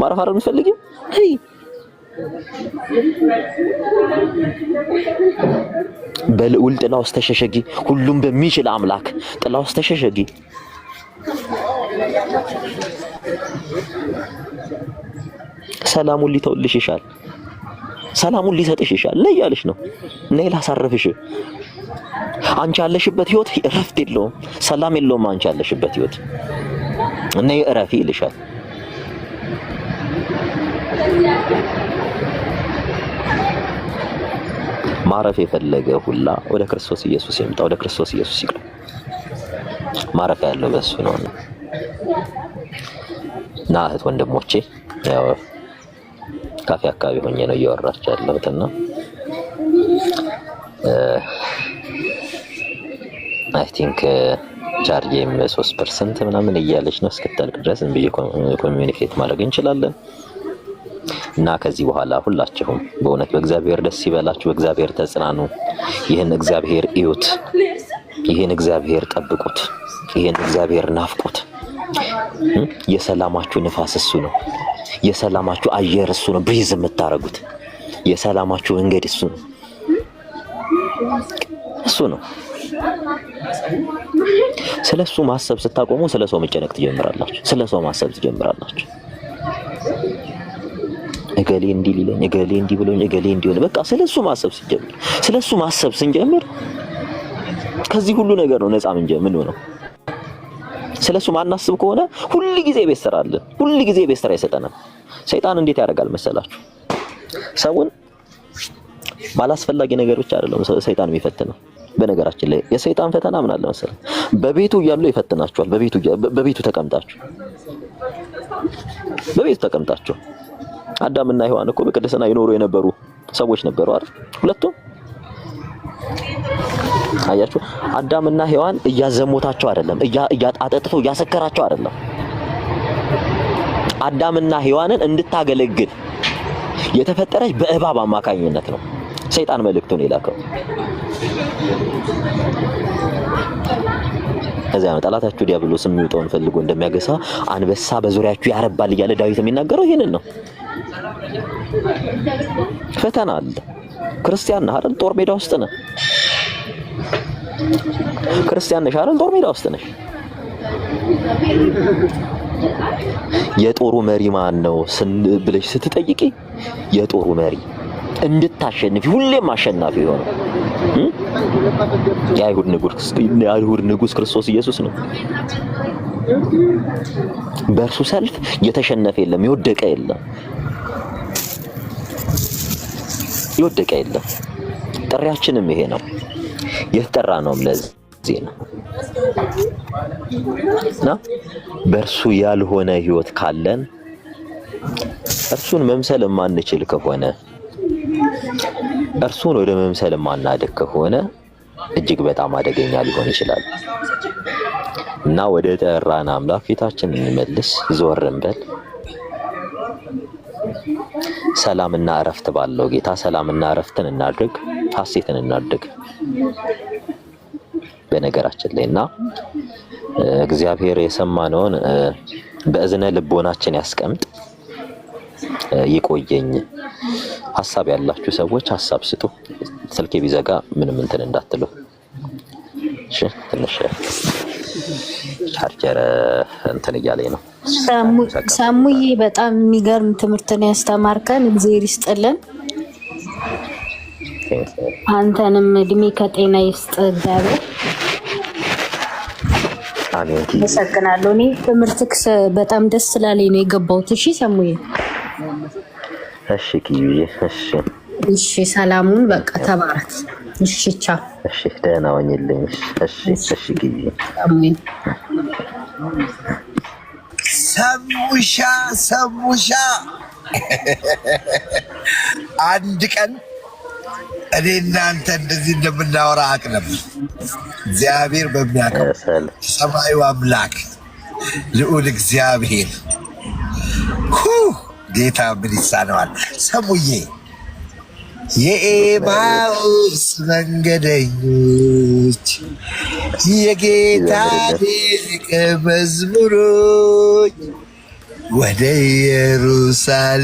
ማረፍ አይደል የምትፈልጊው? በልዑል ጥላ ውስጥ ተሸሸጊ። ሁሉም በሚችል አምላክ ጥላ ውስጥ ተሸሸጊ። ሰላሙን ሊተውልሽ ይሻል። ሰላሙን ሊሰጥሽ ይሻል። ነይ ያለሽ ነው። ነይ ላሳርፍሽ። አንቺ ያለሽበት ህይወት እረፍት የለውም፣ ሰላም የለውም። አንቺ ያለሽበት ህይወት ነይ እረፊ ይልሻል። ማረፍ የፈለገ ሁላ ወደ ክርስቶስ ኢየሱስ ይምጣ፣ ወደ ክርስቶስ ኢየሱስ ይቅረብ። ማረፍ ያለው በሱ ነው። እና እህት ወንድሞቼ ያው ካፌ አካባቢ ሆኜ ነው እያወራች ያለሁትና አይ ቲንክ ቻርጅም 3% ምናምን እያለች ነው። እስክታልቅ ድረስ እንብዬ ኮሚኒኬት ማድረግ እንችላለን። እና ከዚህ በኋላ ሁላችሁም በእውነት በእግዚአብሔር ደስ ይበላችሁ፣ በእግዚአብሔር ተጽናኑ። ይህን እግዚአብሔር እዩት፣ ይህን እግዚአብሔር ጠብቁት፣ ይህን እግዚአብሔር ናፍቁት። የሰላማችሁ ንፋስ እሱ ነው። የሰላማችሁ አየር እሱ ነው። ብሪዝ የምታረጉት የሰላማችሁ መንገድ እሱ ነው። እሱ ነው። ስለሱ ማሰብ ስታቆሙ ስለሰው መጨነቅ ትጀምራላችሁ። ስለሰው ማሰብ ትጀምራላችሁ። እገሌ እንዲህ ሊለኝ፣ እገሌ እንዲህ ብሎኝ፣ እገሌ እንዲህ ሆነ። በቃ ስለሱ ማሰብ ሲጀምር፣ ስለሱ ማሰብ ስንጀምር ከዚህ ሁሉ ነገር ነው ነፃ ምን ነው። ስለሱ ማናስብ ከሆነ ሁሉ ጊዜ ቤት ስራ አለ፣ ሁሉ ጊዜ ቤት ስራ ይሰጠናል። ሰይጣን እንዴት ያደርጋል መሰላችሁ? ሰውን ባላስፈላጊ ነገሮች አይደለም ሰይጣን የሚፈትነው። በነገራችን ላይ የሰይጣን ፈተና ምን አለ መሰለህ? በቤቱ እያሉ ይፈትናችኋል። በቤቱ ተቀምጣችሁ አዳምና ሔዋን እኮ በቅድስና ይኖሩ የነበሩ ሰዎች ነበሩ አይደል? ሁለቱም አያችሁ። አዳምና ሔዋን እያዘሞታቸው አይደለም፣ እያጣጠጥፈው እያሰከራቸው አይደለም። አዳምና ሔዋንን እንድታገለግል የተፈጠረች በእባብ አማካኝነት ነው ሰይጣን መልእክቱን የላከው። ከዚያ ነው ጠላታችሁ ዲያብሎስ የሚውጠውን ፈልጎ እንደሚያገሳ አንበሳ በዙሪያችሁ ያረባል እያለ ዳዊት የሚናገረው ይሄንን ነው። ፈተና አለ። ክርስቲያን ነህ አይደል? ጦር ሜዳ ውስጥ ነህ። ክርስቲያን ነሽ አይደል? ጦር ሜዳ ውስጥ ነሽ። የጦሩ መሪ ማን ነው ብለሽ ስትጠይቂ የጦሩ መሪ እንድታሸንፊ ሁሌም አሸናፊ የሆነ የአይሁድ ንጉሥ ክርስቶስ ኢየሱስ ነው። በእርሱ ሰልፍ የተሸነፈ የለም፣ የወደቀ የለም። ጥሪያችንም ይሄ ነው። የተጠራ ነው ለዚህ ነው። እና በእርሱ ያልሆነ ህይወት ካለን እርሱን መምሰል የማንችል ከሆነ እርሱን ወደ መምሰል የማናድግ ከሆነ እጅግ በጣም አደገኛ ሊሆን ይችላል። እና ወደ ጠራን አምላክ ፊታችንን እንመልስ፣ ዞር እንበል። ሰላምና እረፍት ባለው ጌታ ሰላምና እረፍትን እናድርግ፣ ሐሴትን እናድርግ በነገራችን ላይ። እና እግዚአብሔር የሰማነውን በእዝነ ልቦናችን ያስቀምጥ። ይቆየኝ። ሐሳብ ያላችሁ ሰዎች ሐሳብ ስጡ። ስልኬ ቢዘጋ ምንም እንትን እንዳትሉ እሺ። ትንሽ ቻርጀር እንትን እያለኝ ነው። ሳሙዬ በጣም የሚገርም ትምህርትን ያስተማርከን፣ እግዚአብሔር ይስጥልን። አንተንም እድሜ ከጤና ይስጥ እግዚአብሔር። አሜን። መሰግናለሁ። እኔ ትምህርትክ በጣም ደስ ስላለኝ ነው የገባሁት። እሺ ሳሙዬ። እሺ ኪዩዬ። እሺ ሰላሙን በቃ ተባረክ። እሺ ቻው። እሺ ደህና ወኝልኝ። እሺ ኪዩዬ። አሜን። ሰሙሻ አንድ ቀን እኔ እናንተ እንደዚህ እንደምናወራ አቅ ነበር። እግዚአብሔር በሚያውቀው ሰማዩ አምላክ ልዑል እግዚአብሔር ጌታ ምን ይሳነዋል? ሰሙዬ የኤማሁስ መንገደኞች የጌታ ደቀ መዝሙሮች ወደ ኢየሩሳሌም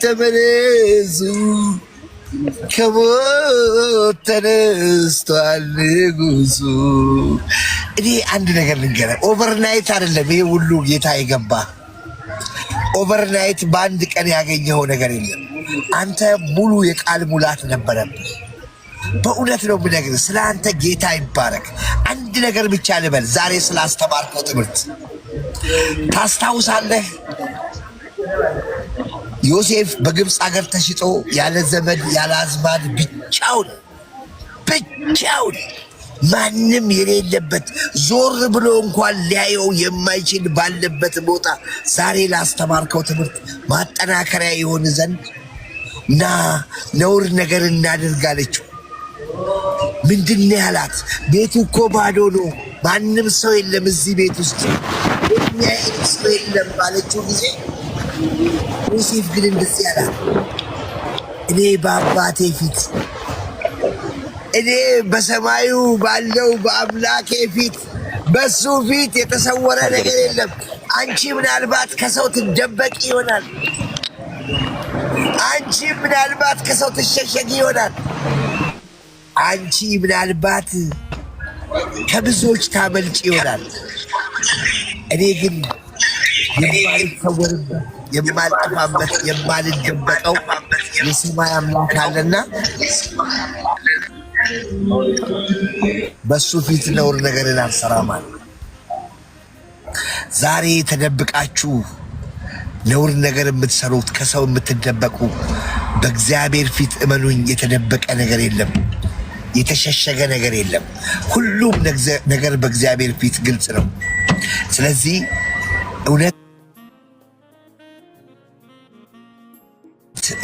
ተመለሱ፣ ከሞት ተነስቷል ንጉሱ። እኔ አንድ ነገር ልንገርህ፣ ኦቨርናይት አይደለም ይሄ ሁሉ ጌታ የገባ ኦቨርናይት በአንድ ቀን ያገኘው ነገር የለም። አንተ ሙሉ የቃል ሙላት ነበረብህ። በእውነት ነው የምነግርህ። ስለ አንተ ጌታ ይባረክ። አንድ ነገር ብቻ ልበል። ዛሬ ስላስተማርከው ትምህርት ታስታውሳለህ? ዮሴፍ በግብፅ አገር ተሽጦ ያለ ዘመድ ያለ አዝማድ ብቻውን ማንም የሌለበት ዞር ብሎ እንኳን ሊያየው የማይችል ባለበት ቦታ ዛሬ ላስተማርከው ትምህርት ማጠናከሪያ የሆን ዘንድ ና ነውር ነገር እናደርጋለችው። ምንድን ያላት? ቤቱ እኮ ባዶ ነው፣ ማንም ሰው የለም እዚህ ቤት ውስጥ የሚያየን ሰው የለም ባለችው ጊዜ ዮሴፍ ግን እንደዚህ ያላት፣ እኔ በአባቴ ፊት እኔ በሰማዩ ባለው በአምላኬ ፊት በሱ ፊት የተሰወረ ነገር የለም። አንቺ ምናልባት ከሰው ትደበቂ ይሆናል። አንቺ ምናልባት ከሰው ትሸሸጊ ይሆናል። አንቺ ምናልባት ከብዙዎች ታመልጭ ይሆናል። እኔ ግን የማልሰወርበት የማልጠፋበት የማልደበቀው የሰማይ አምላክ አለና በሱ ፊት ነውር ነገርን አልሰራም አለ። ዛሬ ተደብቃችሁ ነውር ነገር የምትሰሩት ከሰው የምትደበቁ በእግዚአብሔር ፊት እመኑኝ፣ የተደበቀ ነገር የለም፣ የተሸሸገ ነገር የለም። ሁሉም ነገር በእግዚአብሔር ፊት ግልጽ ነው። ስለዚህ እውነት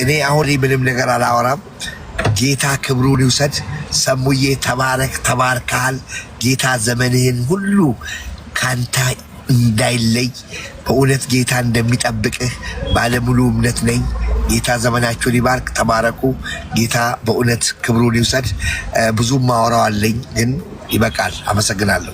እኔ አሁን ምንም ነገር አላወራም። ጌታ ክብሩን ይውሰድ። ሰሙዬ ተባረክ፣ ተባርከሃል። ጌታ ዘመንህን ሁሉ ካንተ እንዳይለይ በእውነት ጌታ እንደሚጠብቅህ ባለሙሉ እምነት ነኝ። ጌታ ዘመናችሁን ይባርክ። ተባረኩ። ጌታ በእውነት ክብሩን ይውሰድ። ብዙም ማወራው አለኝ ግን ይበቃል። አመሰግናለሁ።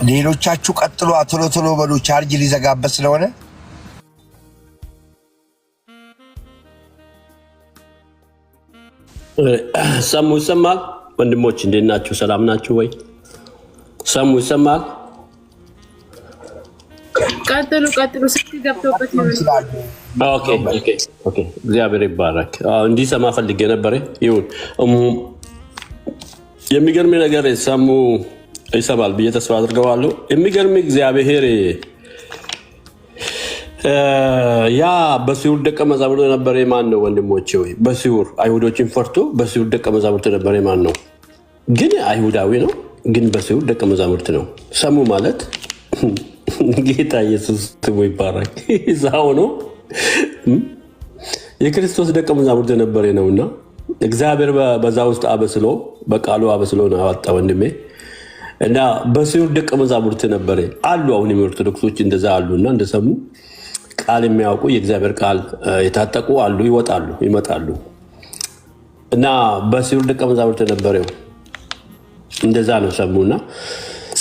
ሌሎቻችሁ ቀጥሎ ቶሎ በሉ፣ ቻርጅ ሊዘጋበት ስለሆነ። ሰሙ ይሰማል? ወንድሞች እንዴት ናችሁ? ሰላም ናችሁ ወይ? ሰሙ ይሰማል? ቀጥሉ። ስልክ ገብቶበት ይሆናል። ኦኬ። እግዚአብሔር ይባረክ። እንዲሰማ ፈልጌ ነበር። ይሁን። የሚገርም ነገር ሰሙ ይሰማል ብዬ ተስፋ አድርገዋለሁ። የሚገርም እግዚአብሔር ያ በሲውር ደቀ መዛሙርት ነበር። ማን ነው ወንድሞቼ? ወይ በሲውር አይሁዶችን ፈርቶ በሲውር ደቀ መዛሙርት ነበር። ማን ነው ግን? አይሁዳዊ ነው ግን በሲውር ደቀ መዛሙርት ነው። ሰሙ ማለት ጌታ ኢየሱስ ስሙ ይባረክ። እዛው ነው የክርስቶስ ደቀ መዛሙርት ነበር ነውና እግዚአብሔር በዛ ውስጥ አበስሎ በቃሉ አበስሎ ነው አወጣ ወንድሜ። እና በሲውር ደቀ መዛሙርት ነበር አሉ። አሁን የኦርቶዶክሶች እንደዛ አሉና እንደሰሙ ቃል የሚያውቁ የእግዚአብሔር ቃል የታጠቁ አሉ፣ ይመጣሉ። እና በሲውር ደቀ መዛሙርት ነበር። እንደዛ ነው ሰሙና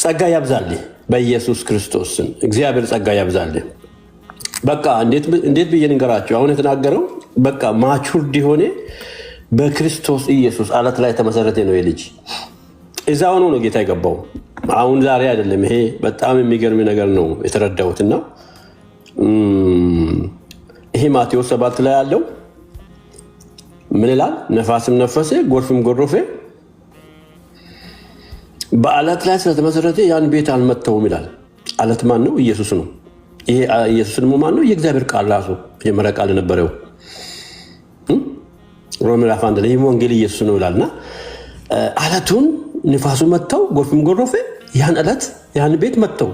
ጸጋ ያብዛልህ በኢየሱስ ክርስቶስ ስም። እግዚአብሔር ጸጋ ያብዛልህ። በቃ እንዴት ብዬ ልንገራችሁ? አሁን የተናገረው በቃ ማቹርድ የሆነ በክርስቶስ ኢየሱስ አለት ላይ ተመሰረተ ነው የልጅ እዛ ሆኖ ነው ጌታ የገባው። አሁን ዛሬ አይደለም። ይሄ በጣም የሚገርም ነገር ነው የተረዳሁትና ይሄ ማቴዎስ 7 ላይ ያለው ምን ይላል? ነፋስም ነፈሰ፣ ጎርፍም ጎረፈ፣ በአለት ላይ ስለተመሰረተ ያን ቤት አልመተውም ይላል። አለት ማን ነው? ኢየሱስ ነው። ይሄ ኢየሱስ ደግሞ ማን ነው? የእግዚአብሔር ቃል ራሱ የመጀመሪያ ቃል ነበረው። ሮሜ ምዕራፍ 1 ላይ ወንጌል ኢየሱስ ነው ይላልና አለቱን ንፋሱ መተው፣ ጎርፍም ጎረፈ፣ ያን አለት ያን ቤት መተው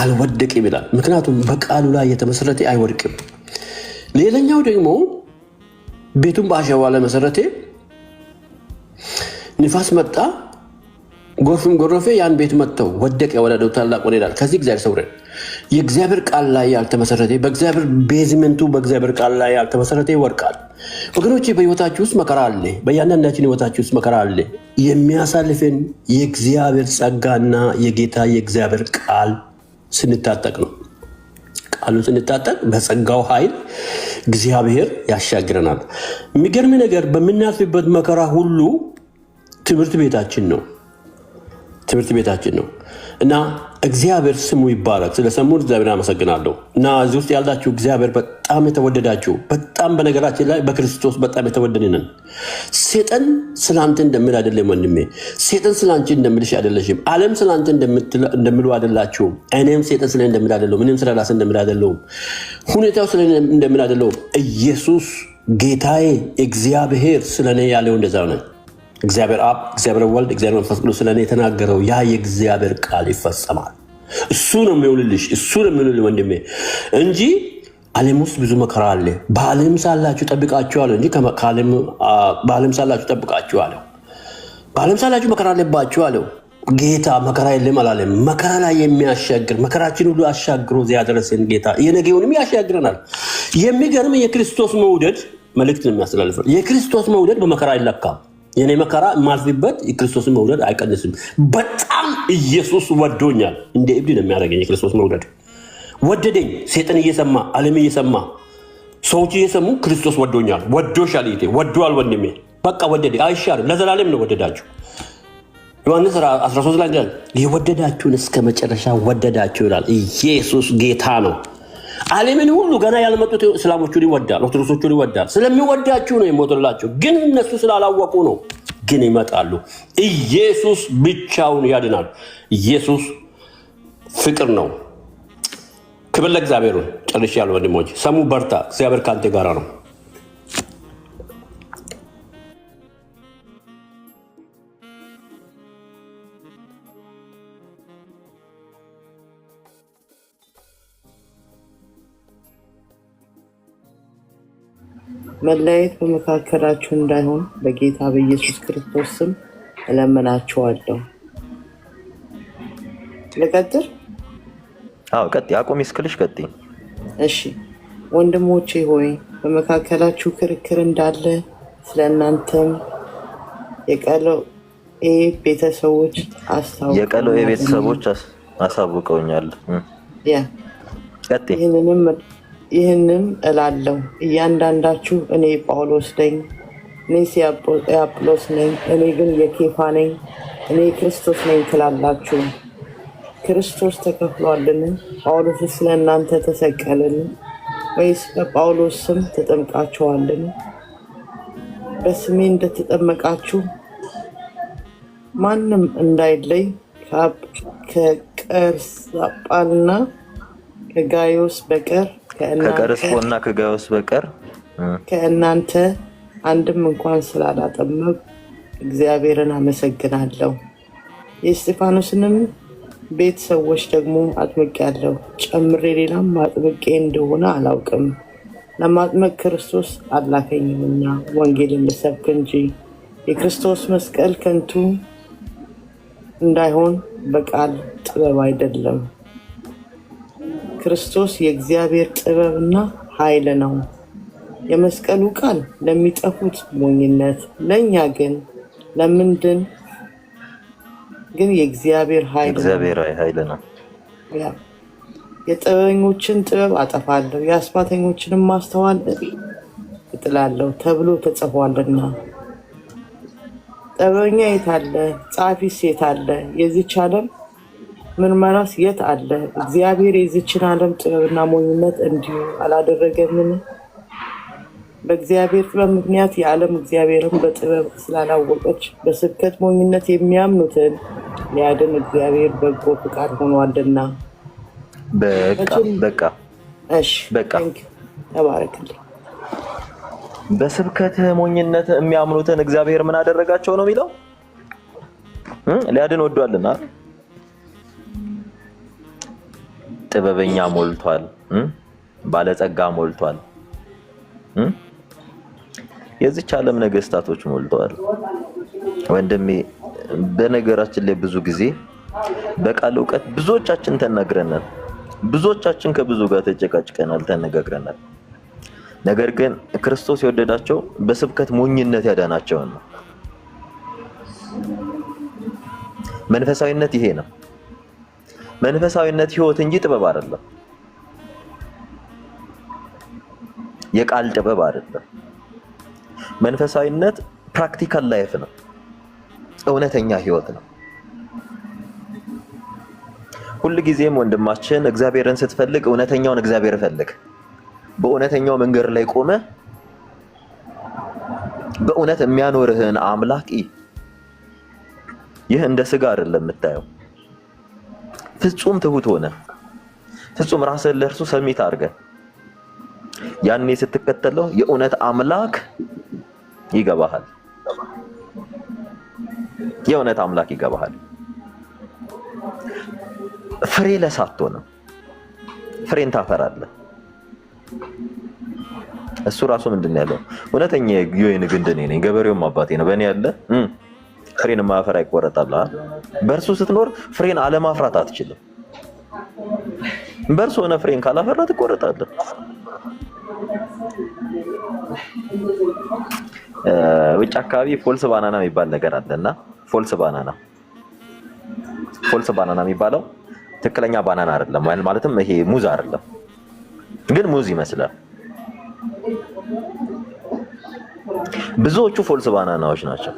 አልወደቅም ይላል። ምክንያቱም በቃሉ ላይ የተመሰረተ አይወድቅም። ሌላኛው ደግሞ ቤቱን በአሸዋ ላይ መሰረተ፣ ንፋስ መጣ፣ ጎርፍም ጎረፈ፣ ያን ቤት መተው ወደቀ፣ ወለደው ታላቅ ሆነ ይላል። ከዚህ እግዚአብሔር ሰውረን የእግዚአብሔር ቃል ላይ ያልተመሰረተ በእግዚአብሔር ቤዝመንቱ በእግዚአብሔር ቃል ላይ ያልተመሰረተ ይወድቃል። ወገኖቼ በህይወታችሁ ውስጥ መከራ አለ። በእያንዳንዳችን ህይወታችሁ ውስጥ መከራ አለ። የሚያሳልፈን የእግዚአብሔር ጸጋና የጌታ የእግዚአብሔር ቃል ስንታጠቅ ነው። ቃሉ ስንታጠቅ በጸጋው ኃይል እግዚአብሔር ያሻግረናል። የሚገርም ነገር በምናልፍበት መከራ ሁሉ ትምህርት ቤታችን ነው። ትምህርት ቤታችን ነው እና እግዚአብሔር ስሙ ይባረክ። ስለሰሙን እግዚአብሔር አመሰግናለሁ። እና እዚህ ውስጥ ያላችሁ እግዚአብሔር በጣም የተወደዳችሁ በጣም በነገራችን ላይ በክርስቶስ በጣም የተወደድንን ሰይጣን ስላንተ እንደምል አይደለም ወንድሜ፣ ሰይጣን ስላንቺ እንደምልሽ አይደለሽም። ዓለም ስላንተ እንደምሉ አይደላችሁ። እኔም ሰይጣን ስለ እንደምል አይደለም። ምንም ስለ ራስ እንደምል አይደለም። ሁኔታው ስለ እንደምል አይደለም። ኢየሱስ ጌታዬ እግዚአብሔር ስለኔ ያለው እንደዛ ነው። እግዚአብሔር አብ፣ እግዚአብሔር ወልድ፣ እግዚአብሔር መንፈስ ቅዱስ ስለኔ የተናገረው ያ የእግዚአብሔር ቃል ይፈጸማል። እሱ ነው የሚውልልሽ፣ እሱ ነው የሚውልልሽ ወንድሜ እንጂ ዓለም ውስጥ ብዙ መከራ አለ። በዓለም ሳላችሁ ጠብቃችኋለሁ እንጂ በዓለም ሳላችሁ ጠብቃችኋለሁ። በዓለም ሳላችሁ መከራ አለባችሁ አለው ጌታ። መከራ የለም አላለም። መከራ ላይ የሚያሻግር መከራችን ሁሉ አሻግሮ እዚያ ያደረሰን ጌታ የነገውንም ያሻግረናል። የሚገርም የክርስቶስ መውደድ መልእክት ነው የሚያስተላልፈው። የክርስቶስ መውደድ በመከራ አይለካም። የኔ መከራ ማልፍበት የክርስቶስን መውደድ አይቀንስም። በጣም ኢየሱስ ወዶኛል። እንደ እብድ ነው የሚያደርገኝ የክርስቶስ መውደድ። ወደደኝ። ሰይጣን እየሰማ ዓለም እየሰማ ሰዎች እየሰሙ ክርስቶስ ወዶኛል። ወዶሻል፣ ይቴ ወዷል ወንድሜ። በቃ ወደደ። አይሻርም። ለዘላለም ነው ወደዳችሁ። ዮሐንስ 13 ላይ የወደዳችሁን እስከ መጨረሻ ወደዳችሁ ይላል። ኢየሱስ ጌታ ነው። ዓለምን ሁሉ ገና ያልመጡት እስላሞቹን ይወዳል፣ ኦርቶዶክሶቹን ይወዳል። ስለሚወዳችሁ ነው የሞተላቸው። ግን እነሱ ስላላወቁ ነው። ግን ይመጣሉ። ኢየሱስ ብቻውን ያድናል። ኢየሱስ ፍቅር ነው። ክብር ለእግዚአብሔር ይሁን። ጨርሻለሁ ወንድሞች። ሰሙ በርታ። እግዚአብሔር ካንተ ጋር ነው። መለያየት በመካከላችሁ እንዳይሆን በጌታ በኢየሱስ ክርስቶስ ስም እለምናችኋለሁ። ልቀጥል? አዎ ቀጥይ። አቁሚ እስክልሽ ቀጥይ። እሺ ወንድሞቼ ሆይ በመካከላችሁ ክርክር እንዳለ ስለእናንተም የቀሎኤ ቤተሰቦች አሳውቀውኛል። ቀጥይ። ይህንም እላለሁ እያንዳንዳችሁ እኔ ጳውሎስ ነኝ፣ እኔ የአጵሎስ ነኝ፣ እኔ ግን የኬፋ ነኝ፣ እኔ ክርስቶስ ነኝ ትላላችሁ። ክርስቶስ ተከፍሏልን? ጳውሎስ ስለ እናንተ ተሰቀልን? ወይስ በጳውሎስ ስም ተጠምቃችኋልን? በስሜ እንደተጠመቃችሁ ማንም እንዳይለይ ከቀርስጳና ከጋዮስ በቀር ከቀርስጶና ከጋዮስ በቀር ከእናንተ አንድም እንኳን ስላላጠመቁ እግዚአብሔርን አመሰግናለሁ። የእስጢፋኖስንም ቤት ሰዎች ደግሞ አጥምቄአለሁ፣ ጨምሬ ሌላም ማጥምቄ እንደሆነ አላውቅም። ለማጥመቅ ክርስቶስ አላከኝምና ወንጌልን ልሰብክ እንጂ የክርስቶስ መስቀል ከንቱ እንዳይሆን በቃል ጥበብ አይደለም። ክርስቶስ የእግዚአብሔር ጥበብና ኃይል ነው። የመስቀሉ ቃል ለሚጠፉት ሞኝነት፣ ለእኛ ግን ለምንድን ግን የእግዚአብሔር ኃይል ነው። የጥበበኞችን ጥበብ አጠፋለሁ፣ የአስማተኞችንም ማስተዋል እጥላለሁ ተብሎ ተጽፏልና። ጥበበኛ የት አለ? ጻፊስ የት አለ? የዚች ዓለም ምርመራስ የት አለ? እግዚአብሔር የዚችን ዓለም ጥበብና ሞኝነት እንዲሁ አላደረገምን? በእግዚአብሔር ጥበብ ምክንያት የዓለም እግዚአብሔርን በጥበብ ስላላወቀች በስብከት ሞኝነት የሚያምኑትን ሊያድን እግዚአብሔር በጎ ፍቃድ ሆኗልና። በቃ ተባረክልኝ። በስብከት ሞኝነት የሚያምኑትን እግዚአብሔር ምን አደረጋቸው ነው የሚለው? ሊያድን ወዷልና። ጥበበኛ ሞልቷል፣ ባለጸጋ ሞልቷል፣ የዚች ዓለም ነገስታቶች ሞልተዋል። ወንድሜ በነገራችን ላይ ብዙ ጊዜ በቃል እውቀት ብዙዎቻችን ተናግረናል፣ ብዙዎቻችን ከብዙ ጋር ተጨቃጭቀናል፣ ተነጋግረናል። ነገር ግን ክርስቶስ የወደዳቸው በስብከት ሞኝነት ያዳናቸው ነው። መንፈሳዊነት ይሄ ነው። መንፈሳዊነት ህይወት እንጂ ጥበብ አይደለም። የቃል ጥበብ አይደለም። መንፈሳዊነት ፕራክቲካል ላይፍ ነው፣ እውነተኛ ህይወት ነው። ሁል ጊዜም ወንድማችን እግዚአብሔርን ስትፈልግ እውነተኛውን እግዚአብሔር ፈልግ። በእውነተኛው መንገድ ላይ ቆመ በእውነት የሚያኖርህን አምላክ ይህ እንደ ስጋ አይደለም የምታየው። ፍጹም ትሁት ሆነ ፍጹም ራስህን ለእርሱ ሰሚት አድርገህ ያኔ ስትከተለው የእውነት አምላክ ይገባሃል። የእውነት አምላክ ይገባሃል። ፍሬ ለሳትሆነ ፍሬን ታፈራለህ። እሱ ራሱ ምንድን ያለው እውነተኛ የወይን ግንድ እኔ ነኝ፣ ገበሬውም አባቴ ነው። በእኔ ያለ ፍሬን ማፈራ ይቆረጣል። በእርሱ ስትኖር ፍሬን አለማፍራት አትችልም። በእርሱ ሆነ ፍሬን ካላፈራ ትቆረጣለህ። ውጭ አካባቢ ፎልስ ባናና የሚባል ነገር አለና ፎልስ ባናና የሚባለው ትክክለኛ ባናና አይደለም፣ ማለትም ይሄ ሙዝ አይደለም፣ ግን ሙዝ ይመስላል። ብዙዎቹ ፎልስ ባናናዎች ናቸው።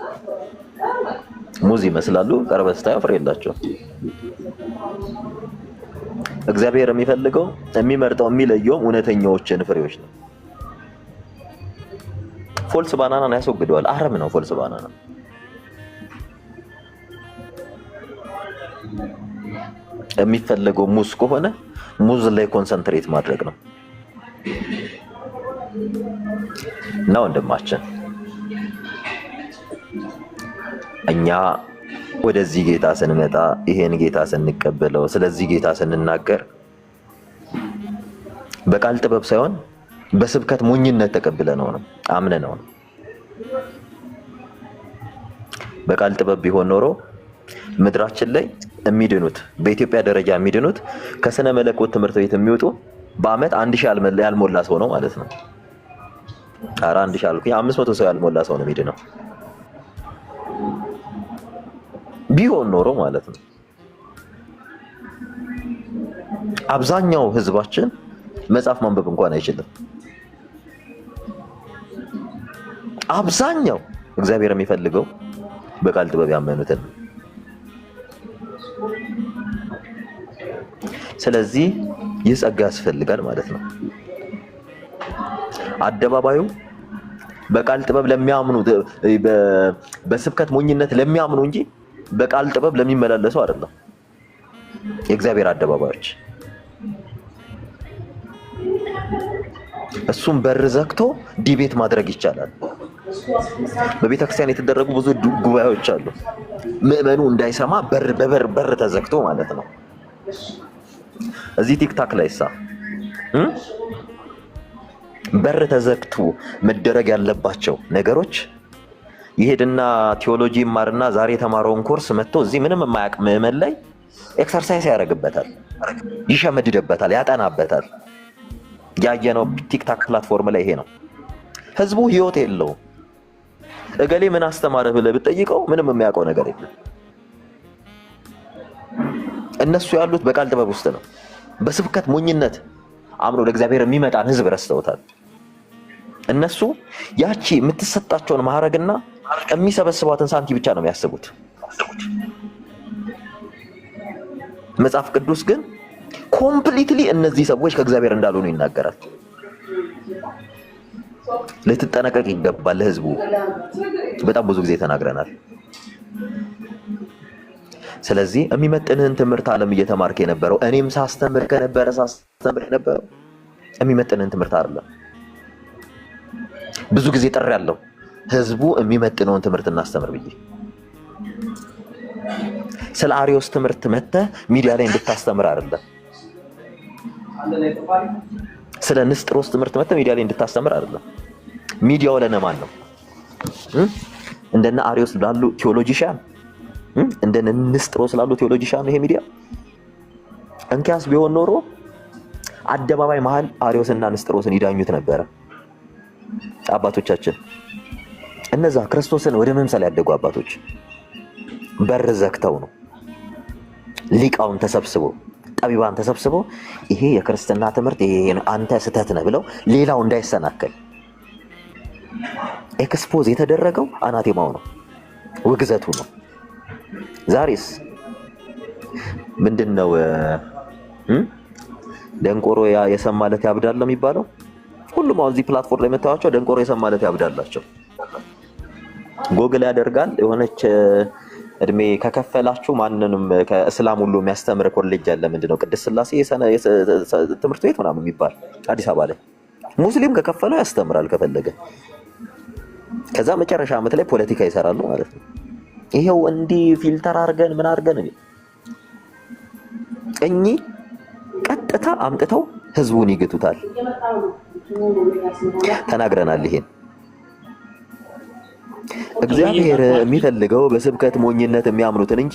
ሙዝ ይመስላሉ፣ ቀርበህ ስታየው ፍሬ የላቸውም። እግዚአብሔር የሚፈልገው የሚመርጠው የሚለየው እውነተኛዎችን ፍሬዎች ነው። ፎልስ ባናናን ያስወግደዋል። አረም ነው ፎልስ ባናና። የሚፈልገው ሙዝ ከሆነ ሙዝ ላይ ኮንሰንትሬት ማድረግ ነው። እና ወንድማችን እኛ ወደዚህ ጌታ ስንመጣ ይሄን ጌታ ስንቀበለው ስለዚህ ጌታ ስንናገር በቃል ጥበብ ሳይሆን በስብከት ሞኝነት ተቀብለነው ነው፣ አምነነው ነው። በቃል ጥበብ ቢሆን ኖሮ ምድራችን ላይ የሚድኑት በኢትዮጵያ ደረጃ የሚድኑት ከስነ መለኮት ትምህርት ቤት የሚወጡ በአመት 1000 ያልሞላ ሰው ነው ማለት ነው። ኧረ 1000 አልኩኝ፣ 500 ሰው ያልሞላ ሰው ነው የሚድነው ቢሆን ኖሮ ማለት ነው። አብዛኛው ህዝባችን መጽሐፍ ማንበብ እንኳን አይችልም። አብዛኛው እግዚአብሔር የሚፈልገው በቃል ጥበብ ያመኑትን። ስለዚህ ይህ ጸጋ ያስፈልጋል ማለት ነው። አደባባዩ በቃል ጥበብ ለሚያምኑ በስብከት ሞኝነት ለሚያምኑ እንጂ በቃል ጥበብ ለሚመላለሱ አይደለም። የእግዚአብሔር አደባባዮች እሱም በር ዘግቶ ዲቤት ማድረግ ይቻላል። በቤተክርስቲያን የተደረጉ ብዙ ጉባኤዎች አሉ። ምዕመኑ እንዳይሰማ በር ተዘግቶ ማለት ነው። እዚህ ቲክታክ ላይሳ በር ተዘግቶ መደረግ ያለባቸው ነገሮች ይሄድና ቴዎሎጂ ይማርና ዛሬ የተማረውን ኮርስ መጥቶ እዚህ ምንም የማያውቅ ምዕመን ላይ ኤክሰርሳይዝ ያደርግበታል፣ ይሸመድድበታል፣ ያጠናበታል። ያየነው ቲክታክ ፕላትፎርም ላይ ይሄ ነው። ህዝቡ ህይወት የለውም። እገሌ ምን አስተማረ ብለህ ብትጠይቀው ምንም የሚያውቀው ነገር የለም። እነሱ ያሉት በቃል ጥበብ ውስጥ ነው። በስብከት ሞኝነት አምሮ ለእግዚአብሔር የሚመጣን ህዝብ ረስተውታል። እነሱ ያቺ የምትሰጣቸውን ማዕረግና የሚሰበስቧትን ሳንቲም ብቻ ነው የሚያስቡት። መጽሐፍ ቅዱስ ግን ኮምፕሊትሊ እነዚህ ሰዎች ከእግዚአብሔር እንዳልሆኑ ይናገራል። ልትጠነቀቅ ይገባል። ለህዝቡ በጣም ብዙ ጊዜ ተናግረናል። ስለዚህ የሚመጥንህን ትምህርት ዓለም እየተማርክ የነበረው እኔም ሳስተምር የነበረው የሚመጥንህን ትምህርት አይደለም። ብዙ ጊዜ ጥሪ ያለው ህዝቡ የሚመጥነውን ትምህርት እናስተምር ብዬ ስለ አሪዮስ ትምህርት መተህ ሚዲያ ላይ እንድታስተምር አይደለም። ስለ ንስጥሮስ ትምህርት መተህ ሚዲያ ላይ እንድታስተምር አይደለም። ሚዲያው ለነማን ነው? እንደነ አሪዮስ ላሉ ቴዎሎጂሻን፣ እንደነ ንስጥሮስ ላሉ ቴዎሎጂሻን ይሄ ሚዲያ። እንኪያስ ቢሆን ኖሮ አደባባይ መሃል አሪዮስና ንስጥሮስን ይዳኙት ነበረ አባቶቻችን። እነዛ ክርስቶስን ወደ መምሰል ያደጉ አባቶች በር ዘግተው ነው። ሊቃውን ተሰብስበው ጠቢባን ተሰብስበው ይሄ የክርስትና ትምህርት ይሄ አንተ ስህተት ነህ ብለው ሌላው እንዳይሰናከል ኤክስፖዝ የተደረገው አናቴማው ነው፣ ውግዘቱ ነው። ዛሬስ ምንድነው ደንቆሮ የሰማለት ያብዳል የሚባለው? ሁሉም አሁን እዚህ ፕላትፎርም ላይ የምታዩቸው ደንቆሮ የሰማለት ያብዳላቸው። ጎግል ያደርጋል የሆነች እድሜ ከከፈላችሁ ማንንም ከእስላም ሁሉ የሚያስተምር ኮሌጅ አለ። ምንድነው ቅድስት ሥላሴ ትምህርት ቤት ምናምን የሚባል አዲስ አበባ ላይ ሙስሊም ከከፈለው ያስተምራል ከፈለገ። ከዛ መጨረሻ ዓመት ላይ ፖለቲካ ይሰራሉ ማለት ነው። ይሄው እንዲህ ፊልተር አድርገን ምን አድርገን እኚህ ቀጥታ አምጥተው ህዝቡን ይግቱታል። ተናግረናል ይሄን። እግዚአብሔር የሚፈልገው በስብከት ሞኝነት የሚያምኑትን እንጂ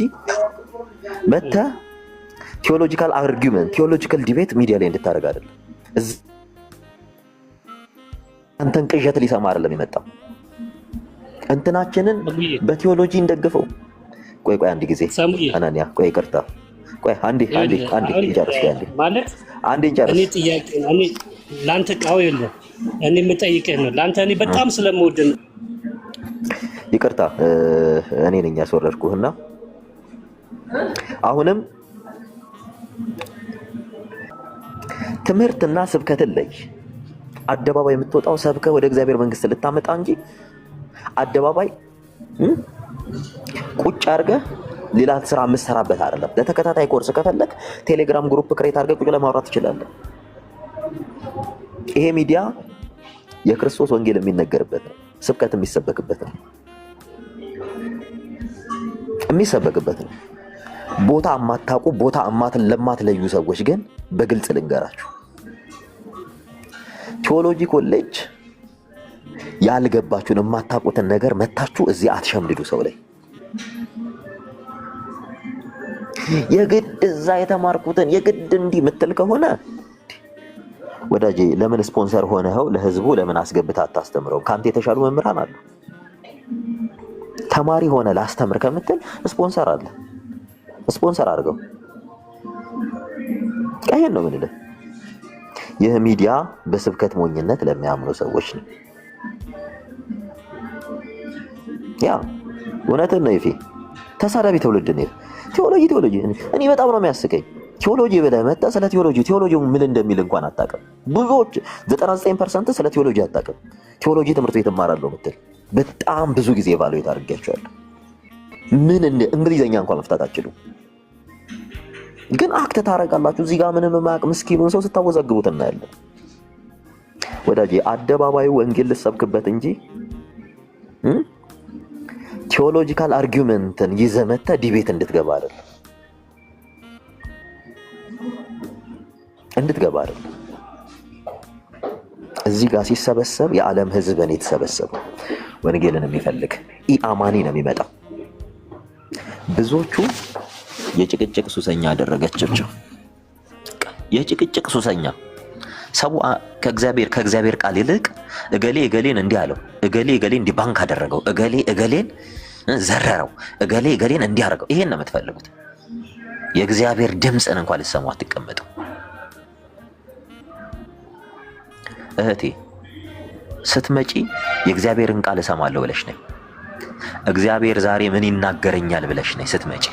መተ ቴዎሎጂካል አርጊውመንት ቴዎሎጂካል ዲቤት ሚዲያ ላይ እንድታደርግ አይደለም። አንተን ቅዠት ሊሰማ አይደለም የመጣው። እንትናችንን በቴዎሎጂ እንደግፈው። ቆይ አንድ ጊዜ አናንያ ቆይ ይቅርታ ቆይ አንዴ እንጨርስ ማለት አንዴ እንጨርስ። እኔ ጥያቄ እኔ ላንተ ቃው የለ እኔ የምጠይቅህ ነው። ላንተ እኔ በጣም ስለምወድ ነው። ይቅርታ እኔ ነኝ ያስወረድኩህና አሁንም ትምህርትና ስብከትን ለይ። አደባባይ የምትወጣው ሰብከህ ወደ እግዚአብሔር መንግስት ልታመጣ እንጂ አደባባይ ቁጭ አድርገህ ሌላ ስራ የምትሰራበት አይደለም። ለተከታታይ ኮርስ ከፈለክ ቴሌግራም ግሩፕ ክሬት አድርገህ ቁጭ ለማውራት ትችላለህ። ይሄ ሚዲያ የክርስቶስ ወንጌል የሚነገርበት ነው። ስብከት የሚሰበክበት ነው። ቦታ የማታውቁ ቦታ ለማትለዩ ሰዎች ግን በግልጽ ልንገራችሁ፣ ቴዎሎጂ ኮሌጅ ያልገባችሁን የማታውቁትን ነገር መታችሁ እዚህ አትሸምድዱ ሰው ላይ። የግድ እዛ የተማርኩትን የግድ እንዲህ የምትል ከሆነ ወዳጄ ለምን ስፖንሰር ሆነኸው ለህዝቡ ለምን አስገብታ አታስተምረው? ካንተ የተሻሉ መምህራን አሉ። ተማሪ ሆነ ላስተምር ከምትል ስፖንሰር አለ፣ ስፖንሰር አድርገው። ይሄን ነው የምንለው። ይህ ሚዲያ በስብከት ሞኝነት ለሚያምኑ ሰዎች ነው። ያ እውነትን ነው። ይፌ ተሳዳቢ ትውልድ ነው። ቴዎሎጂ እኔ በጣም ነው የሚያስቀኝ። ቴዎሎጂ ብለህ መጣ ስለ ቴዎሎጂ ምን እንደሚል እንኳን አታውቅም። ብዙዎች 99% ስለ ቴዎሎጂ አታውቅም። ቴዎሎጂ ትምህርት ቤት እማራለሁ የምትል በጣም ብዙ ጊዜ ኤቫሉዌት አድርጌያቸዋለሁ። ምን እንግሊዘኛ እንኳን መፍታት አትችሉም። ግን አክት ታረጋላችሁ። እዚህ ጋር ምንም የማያውቅ ምስኪኑን ሰው ስታወዛግቡት እናያለን። ወዳጄ አደባባዩ ወንጌል ልሰብክበት እንጂ ቴዎሎጂካል አርጊውመንትን ይዘህ መተህ ዲቤት እንድትገባ አይደለም። እዚህ ጋር ሲሰበሰብ የዓለም ህዝብ ነው የተሰበሰበው። ወንጌልን የሚፈልግ ኢአማኒ ነው የሚመጣው። ብዙዎቹ የጭቅጭቅ ሱሰኛ አደረገቻቸው። የጭቅጭቅ ሱሰኛ ሰው ከእግዚአብሔር ቃል ይልቅ እገሌን እንዲህ አለው፣ እገሌን እንዲህ ባንክ አደረገው፣ እገሌን ዘረረው፣ እገሌን እንዲህ አደረገው። ይሄን ነው የምትፈልጉት። የእግዚአብሔር ድምፅን እንኳን ልትሰሙ አትቀመጡ። እህቴ ስትመጪ የእግዚአብሔርን ቃል እሰማለሁ ብለሽ ነይ። እግዚአብሔር ዛሬ ምን ይናገረኛል ብለሽ ነይ ስትመጪ።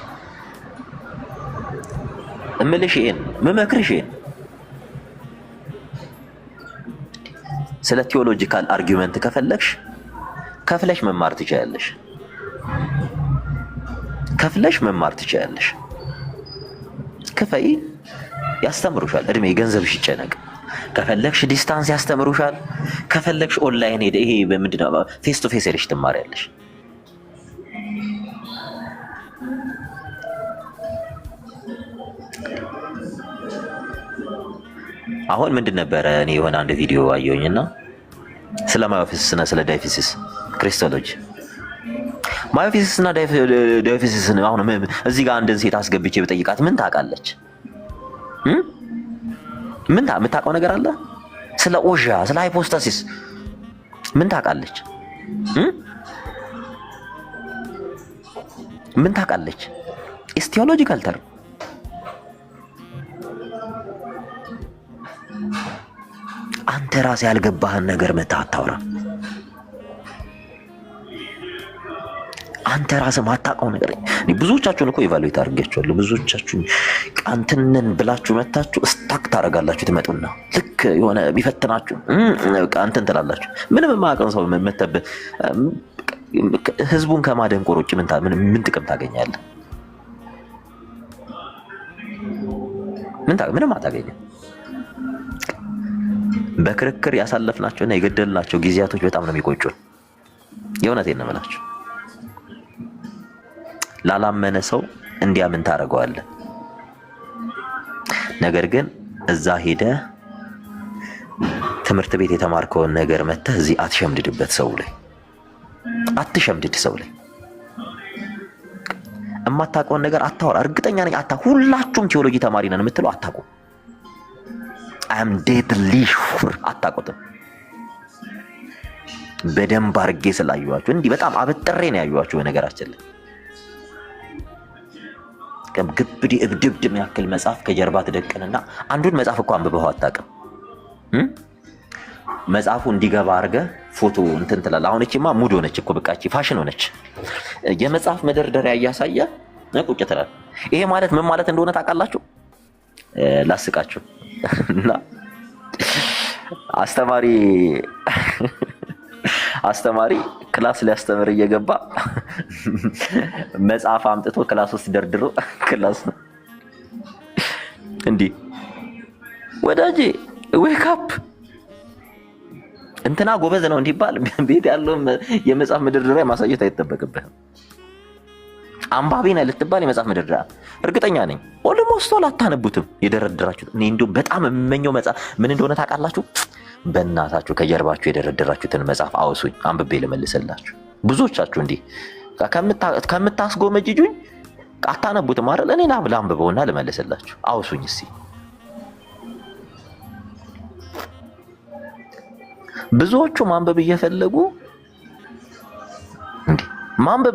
እምልሽ ይሄን መመክርሽ ይሄን ስለ ቴዎሎጂካል አርጊውመንት ከፈለግሽ ከፍለሽ መማር ትችያለሽ። ክፈይ፣ ያስተምሩሻል። እድሜ ገንዘብሽ ይጨነቅ። ከፈለግሽ ዲስታንስ ያስተምሩሻል። ከፈለግሽ ኦንላይን ሄደ ይሄ በምንድነው ፌስ ቱ ፌስ ሄደሽ ትማሪያለሽ። አሁን ምንድን ነበረ እኔ የሆነ አንድ ቪዲዮ አየሁኝና ስለ ማዮፊሲስ እና ስለ ዳይፊሲስ ክሪስቶሎጂ ማዮፊሲስ እና ዳይፊሲስ አሁን እዚህ ጋር አንድን ሴት አስገብቼ በጠይቃት ምን ታውቃለች? ምን የምታውቀው ነገር አለ? ስለ ኦዣ ስለ ሃይፖስታሲስ ምን ታውቃለች? ምን ታውቃለች? ኢስ ቴዎሎጂካል ተርም። አንተ ራስህ ያልገባህን ነገር መተህ አታውራ። አንተ ራስህ ማታውቀው ነገር ብዙዎቻችሁን እኮ ኢቫሉዌት አድርጌያችኋለሁ። ብዙዎቻችሁን ቃንትንን ብላችሁ መታችሁ ስታክ ታደርጋላችሁ። ትመጡና ልክ የሆነ ቢፈትናችሁ ቃንትን ትላላችሁ። ምንም የማያውቀውን ሰው መተብህ ህዝቡን ከማደንቆር ውጭ ምን ጥቅም ታገኛለህ? ምንም አታገኝም። በክርክር ያሳለፍናቸውና የገደልናቸው ጊዜያቶች በጣም ነው የሚቆጩን። የእውነቴን ነው የምላችሁ። ላላመነ ሰው እንዲያምን ታደርገዋለህ። ነገር ግን እዛ ሄደህ ትምህርት ቤት የተማርከውን ነገር መተህ እዚህ አትሸምድድበት። ሰው ላይ አትሸምድድ። ሰው ላይ የማታውቀውን ነገር አታወራ። እርግጠኛ ነኝ ሁላችሁም ቴዎሎጂ ተማሪ ነን የምትለው አታውቁም። አም ዴድሊ ሹር አታውቁትም። በደንብ አድርጌ ስላየኋችሁ እንዲህ በጣም አበጥሬ ነው ያየኋችሁ። በነገራችን ላይ ግብድ እብድብድ የሚያክል መጽሐፍ ከጀርባ ትደቅንና አንዱን መጽሐፍ እኮ አንብበው አታውቅም። መጽሐፉ እንዲገባ አድርገህ ፎቶ እንትን ትላለህ። አሁን እቺማ ሙድ ሆነች እኮ በቃ እቺ ፋሽን ሆነች። የመጽሐፍ መደርደሪያ እያሳየ ቁጭ ትላለህ። ይሄ ማለት ምን ማለት እንደሆነ ታውቃላችሁ? ላስቃችሁ እና አስተማሪ ክላስ ሊያስተምር እየገባ መጽሐፍ አምጥቶ ክላስ ውስጥ ደርድሮ ክላስ እንዲህ ወዳጄ ዌክ አፕ እንትና ጎበዝ ነው እንዲባል ቤት ያለው የመጽሐፍ መደርደሪያ ማሳየት አይጠበቅብህም። አንባቢ ነህ ልትባል የመጽሐፍ መደርደሪያ እርግጠኛ ነኝ ኦልሞስት አታነቡትም የደረደራችሁት። እኔ እንደው በጣም የምመኘው መጽሐፍ ምን እንደሆነ ታውቃላችሁ? በእናታችሁ ከጀርባችሁ የደረደራችሁትን መጽሐፍ አውሱኝ፣ አንብቤ ልመልስላችሁ። ብዙዎቻችሁ እንዲህ ከምታስጎመጅጁኝ አታነቡትም አይደል? እኔ ላንብበውና ልመልስላችሁ። አውሱኝ እስኪ። ብዙዎቹ ማንበብ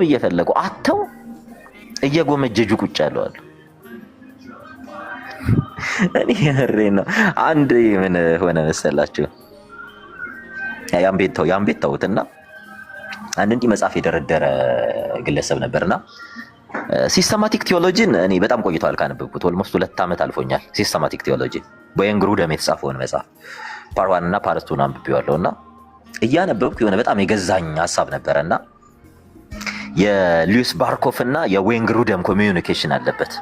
እየፈለጉ አተው እየጎመጀጁ ቁጭ ያለዋል። እኔ የምሬን ነው። አንድ ምን ሆነ መሰላችሁ? ያን ቤት ተውትና አንድ እንዲህ መጽሐፍ የደረደረ ግለሰብ ነበርና ሲስተማቲክ ቲዮሎጂን እኔ በጣም ቆይቷል ካነበብኩት። ኦልሞስት 2 ዓመት አልፎኛል። ሲስተማቲክ ቲዮሎጂ በዌይን ግሩደም የተጻፈውን መጽሐፍ ፓርት 1 እና ፓርት 2 አንብቤዋለሁና እያነበብኩ የሆነ በጣም የገዛኝ ሀሳብ ነበረና የሉዊስ ባርኮፍ እና የዌይን ግሩደም ኮሚዩኒኬሽን አለበት።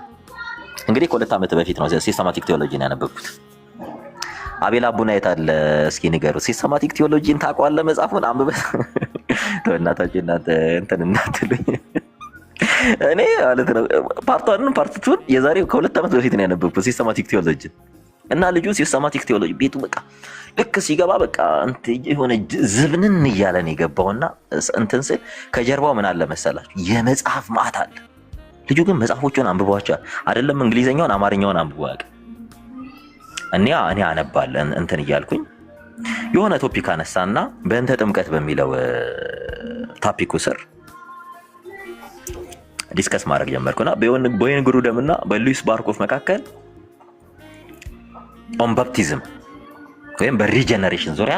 እንግዲህ ከ2 ዓመት በፊት ነው ሲስተማቲክ ቲዮሎጂን ያነበብኩት። አቤል አቡና የት አለ እስኪ ንገሩት። ሲስተማቲክ ቲዮሎጂን ታውቀዋለህ? መጽሐፉን አንብበህ ተወናታችሁ እናንተ እንትን እናትሉኝ። እኔ ማለት ነው ፓርት 1 ፓርት 2 የዛሬ ከ2 ዓመት በፊት ነው ያነበብኩት ሲስተማቲክ ቲዮሎጂን። እና ልጁ ሲስተማቲክ ቲዮሎጂ ቤቱ በቃ ልክ ሲገባ በቃ የሆነ ዝብንን እያለ ነው የገባውና እንትን ስል ከጀርባው ምን አለ መሰላችሁ? የመጽሐፍ ማዕት አለ። ልጁ ግን መጽሐፎቹን አንብቧቸዋል። አይደለም እንግሊዘኛውን አማርኛውን አንብቦ ያውቅ። እኔ አነባለሁ እንትን እያልኩኝ የሆነ ቶፒክ አነሳና በእንተ ጥምቀት በሚለው ታፒኩ ስር ዲስከስ ማድረግ ጀመርኩና በዌይን ግሩደም እና በሉዊስ ባርኮፍ መካከል ኦን ባፕቲዝም ወይም በሪጀነሬሽን ዙሪያ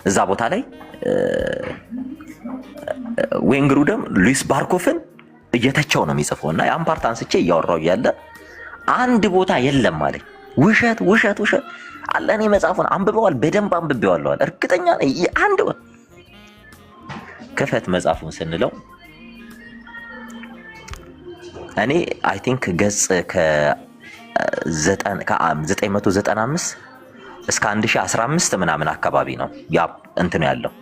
እዛ ቦታ ላይ ዌይን ግሩደም ሉዊስ ባርኮፍን እየተቸው ነው የሚጽፈው እና ያን ፓርት አንስቼ እያወራው ያለ አንድ ቦታ የለም አለኝ። ውሸት አለ። እኔ መጽሐፉን አንብበዋል፣ በደንብ አንብቤዋለሁ። እርግጠኛ ነኝ አንድ ክፈት መጽሐፉን ስንለው እኔ አይ ቲንክ ገጽ ከ995 እስከ 1015 ምናምን አካባቢ ነው ያ እንትን ያለው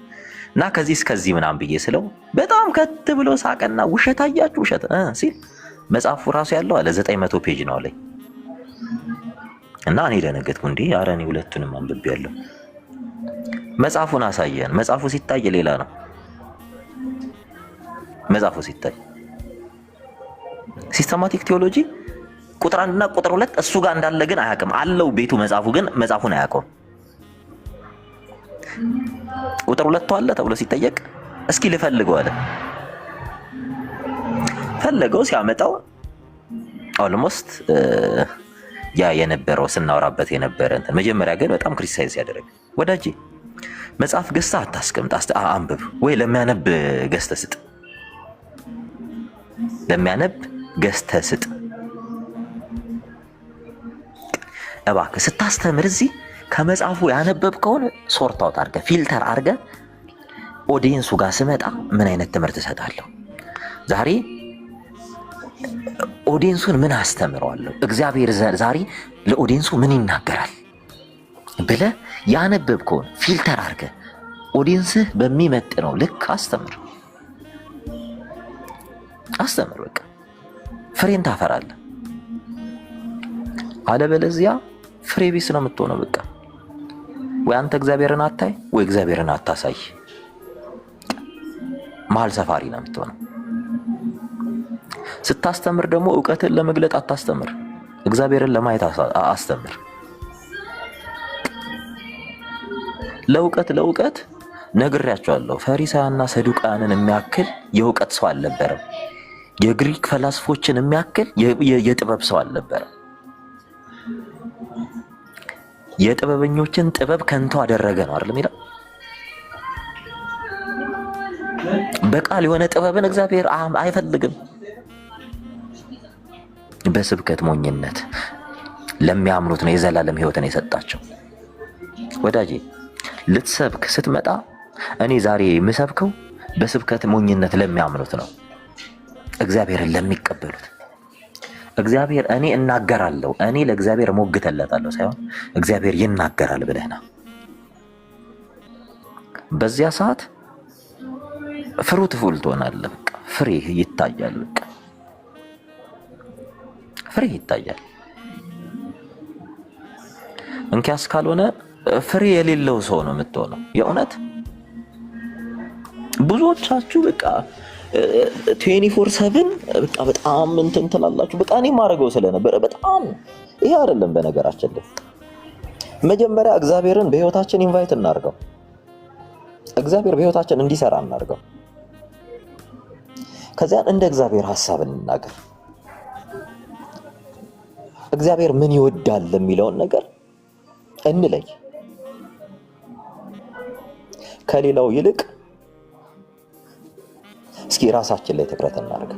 እና ከዚህ እስከዚህ ምናምን ብዬ ስለው በጣም ከት ብሎ ሳቀና ውሸት አያችሁ ውሸት ሲል መጽሐፉ ራሱ ያለው አለ 900 ፔጅ ነው አለኝ። እና እኔ ደነገጥኩ። እንዴ ኧረ እኔ ሁለቱንም አንብቤያለሁ። መጽሐፉን አሳየን። መጽሐፉ ሲታይ ሌላ ነው። መጽሐፉ ሲታይ ሲስተማቲክ ቲዮሎጂ ቁጥር 1 እና ቁጥር 2 እሱ ጋር እንዳለ ግን አያውቅም። አለው ቤቱ መጽሐፉ ግን መጽሐፉን አያውቀውም። ቁጥር 2 አለ ተብሎ ሲጠየቅ እስኪ ልፈልገው አለ። ፈለገው። ሲያመጣው ኦልሞስት ያ የነበረው ስናወራበት የነበረ እንትን መጀመሪያ ግን በጣም ክሪቲሳይዝ ያደረገ ወዳጄ መጽሐፍ ገዝተህ አታስቀምጥ፣ አንብብ ወይ ለሚያነብ ገዝተህ ስጥ። ለሚያነብ ገዝተህ ስጥ። እባክህ ስታስተምር እዚህ ከመጽሐፉ ያነበብከውን ሶርት አውት አድርገህ ፊልተር አድርገህ ኦዲየንሱ ጋር ስመጣ ምን አይነት ትምህርት እሰጣለሁ? ዛሬ ኦዲየንሱን ምን አስተምረዋለሁ? እግዚአብሔር ዛሬ ለኦዲየንሱ ምን ይናገራል ብለህ ያነበብከውን ፊልተር አድርገህ ኦዲየንስህ በሚመጥነው ልክ አስተምር። በቃ ፍሬን ታፈራለህ። አለበለዚያ ፍሬ ቢስ ነው የምትሆነው። በቃ ወይ አንተ እግዚአብሔርን አታይ ወይ እግዚአብሔርን አታሳይ። መሀል ሰፋሪ ነው የምትሆነው። ስታስተምር ደግሞ እውቀትን ለመግለጥ አታስተምር፣ እግዚአብሔርን ለማየት አስተምር። ለእውቀት ነግሬያቸዋለሁ። ፈሪሳውያንና ሰዱቃያንን የሚያክል የእውቀት ሰው አልነበረም። የግሪክ ፈላስፎችን የሚያክል የጥበብ ሰው አልነበረም። የጥበበኞችን ጥበብ ከንቱ አደረገ ነው አይደል የሚለው። በቃል የሆነ ጥበብን እግዚአብሔር አይፈልግም። በስብከት ሞኝነት ለሚያምኑት ነው የዘላለም ሕይወትን የሰጣቸው። ወዳጄ ልትሰብክ ስትመጣ እኔ ዛሬ የምሰብከው በስብከት ሞኝነት ለሚያምኑት ነው፣ እግዚአብሔርን ለሚቀበሉት። እግዚአብሔር እኔ እናገራለሁ፣ እኔ ለእግዚአብሔር ሞግተለታለሁ ሳይሆን እግዚአብሔር ይናገራል ብለህ ነው። በዚያ ሰዓት ፍሩትፉል ትሆናለህ። በቃ ፍሬ ይታያል። በቃ ፍሬ ይታያል። እንኪያስ ካልሆነ ፍሬ የሌለው ሰው ነው የምትሆነው። የእውነት ብዙዎቻችሁ በቃ 24/7 በቃ በጣም እንትን ትላላችሁ። በቃ እኔ ማድረገው ስለነበረ በጣም ይሄ አይደለም። በነገራችን ላይ መጀመሪያ እግዚአብሔርን በህይወታችን ኢንቫይት እናርገው። እግዚአብሔር በህይወታችን እንዲሰራ እናርገው። ከዚያን እንደ እግዚአብሔር ሐሳብ እንናገር። እግዚአብሔር ምን ይወዳል የሚለውን ነገር እንለይ። ከሌላው ይልቅ እስኪ ራሳችን ላይ ትኩረት እናርግ።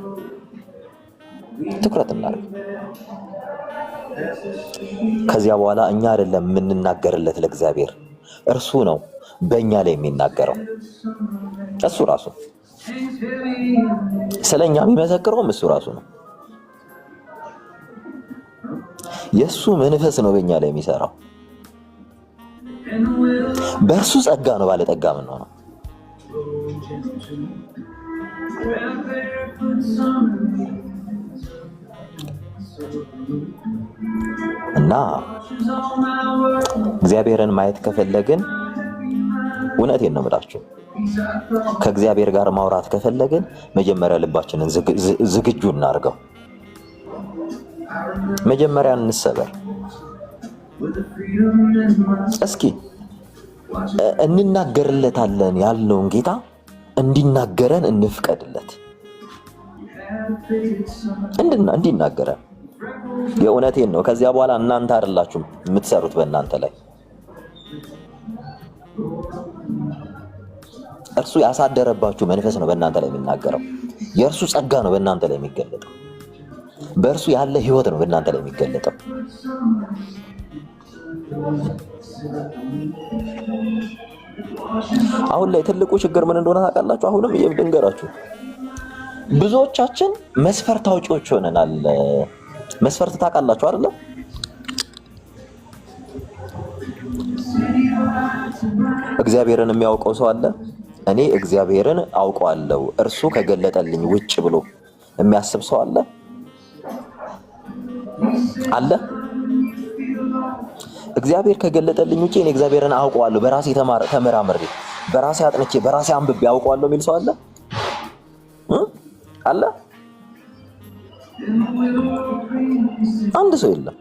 ከዚያ በኋላ እኛ አይደለም የምንናገርለት ለእግዚአብሔር፣ እርሱ ነው በእኛ ላይ የሚናገረው። እሱ ራሱ ስለኛ የሚመሰክረውም እሱ ራሱ ነው። የእሱ መንፈስ ነው በእኛ ላይ የሚሰራው። በእርሱ ጸጋ ነው ባለጠጋ የምንሆነው። እና እግዚአብሔርን ማየት ከፈለግን እውነቴን ነው የምላችሁ፣ ከእግዚአብሔር ጋር ማውራት ከፈለግን መጀመሪያ ልባችንን ዝግጁ እናርገው። መጀመሪያ እንሰበር። እስኪ እንናገርለታለን ያልነውን ጌታ እንዲናገረን እንፍቀድለት። እንዲናገረን የእውነቴን ነው። ከዚያ በኋላ እናንተ አይደላችሁም የምትሰሩት በእናንተ ላይ። እርሱ ያሳደረባችሁ መንፈስ ነው በእናንተ ላይ የሚናገረው። የእርሱ ጸጋ ነው በእናንተ ላይ የሚገለጠው። በእርሱ ያለ ህይወት ነው በእናንተ ላይ የሚገለጠው። አሁን ላይ ትልቁ ችግር ምን እንደሆነ ታውቃላችሁ? አሁንም ልንገራችሁ፣ ብዙዎቻችን መስፈርት አውጪዎች ሆነናል። መስፈርት ታውቃላችሁ አይደለም? እግዚአብሔርን የሚያውቀው ሰው አለ። እኔ እግዚአብሔርን አውቀዋለሁ እርሱ ከገለጠልኝ ውጭ ብሎ የሚያስብ ሰው አለ አለ? እግዚአብሔር ከገለጠልኝ ውጭ እኔ እግዚአብሔርን አውቀዋለሁ በራሴ ተመራምሬ በራሴ አጥንቼ በራሴ አንብቤ አውቀዋለሁ የሚል ሰው አለ አለ? አንድ ሰው የለም።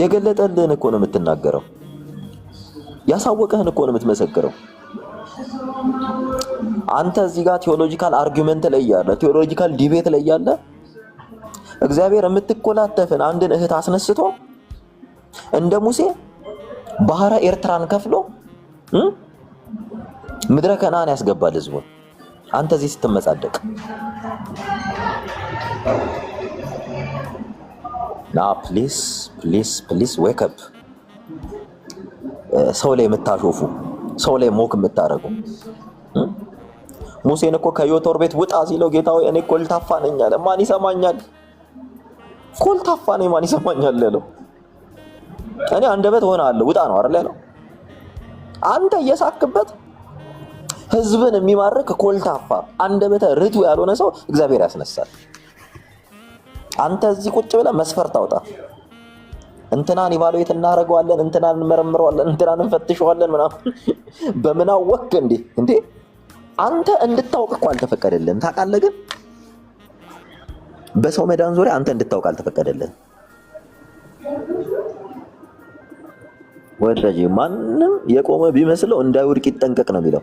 የገለጠልህን እኮ ነው የምትናገረው። ያሳወቀህን እኮ ነው የምትመሰክረው። አንተ እዚህ ጋር ቴዎሎጂካል አርጊውመንት ላይ ያለ ቴዎሎጂካል ዲቤት ላይ ያለ እግዚአብሔር የምትኮላተፍን አንድን እህት አስነስቶ እንደ ሙሴ ባህረ ኤርትራን ከፍሎ ምድረ ከነዓን ያስገባል ህዝቡን። አንተ እዚህ ስትመጻደቅ ና ፕሊስ ዌክ አፕ። ሰው ላይ የምታሾፉ ሰው ላይ ሞክ የምታረጉ ሙሴን እኮ ከዮቶር ቤት ውጣ ሲለው ጌታ ሆይ እኔ ኮልታፋ ነኝ አለ። ማን ይሰማኛል? ኮልታፋ ነኝ ማን ይሰማኛል ያለው። እኔ አንደበት ሆናለሁ ውጣ ነው አይደል ያለው። አንተ እየሳክበት ህዝብን የሚማርክ ኮልታፋ አንደበተ ርቱ ያልሆነ ሰው እግዚአብሔር ያስነሳል። አንተ እዚህ ቁጭ ብለህ መስፈርት አውጣ። እንትናን ኢቫሉዌት እናደርገዋለን፣ እንትናን እንመረምረዋለን፣ እንትናን እንፈትሸዋለን ምናምን በምን አወቅህ እንዴ? አንተ እንድታውቅ እኮ አልተፈቀደልህም። ታውቃለህ፣ ግን በሰው መዳን ዙሪያ አንተ እንድታውቅ አልተፈቀደልህም። ወዳጄ ማንም የቆመ ቢመስለው እንዳይወድቅ ይጠንቀቅ ነው የሚለው።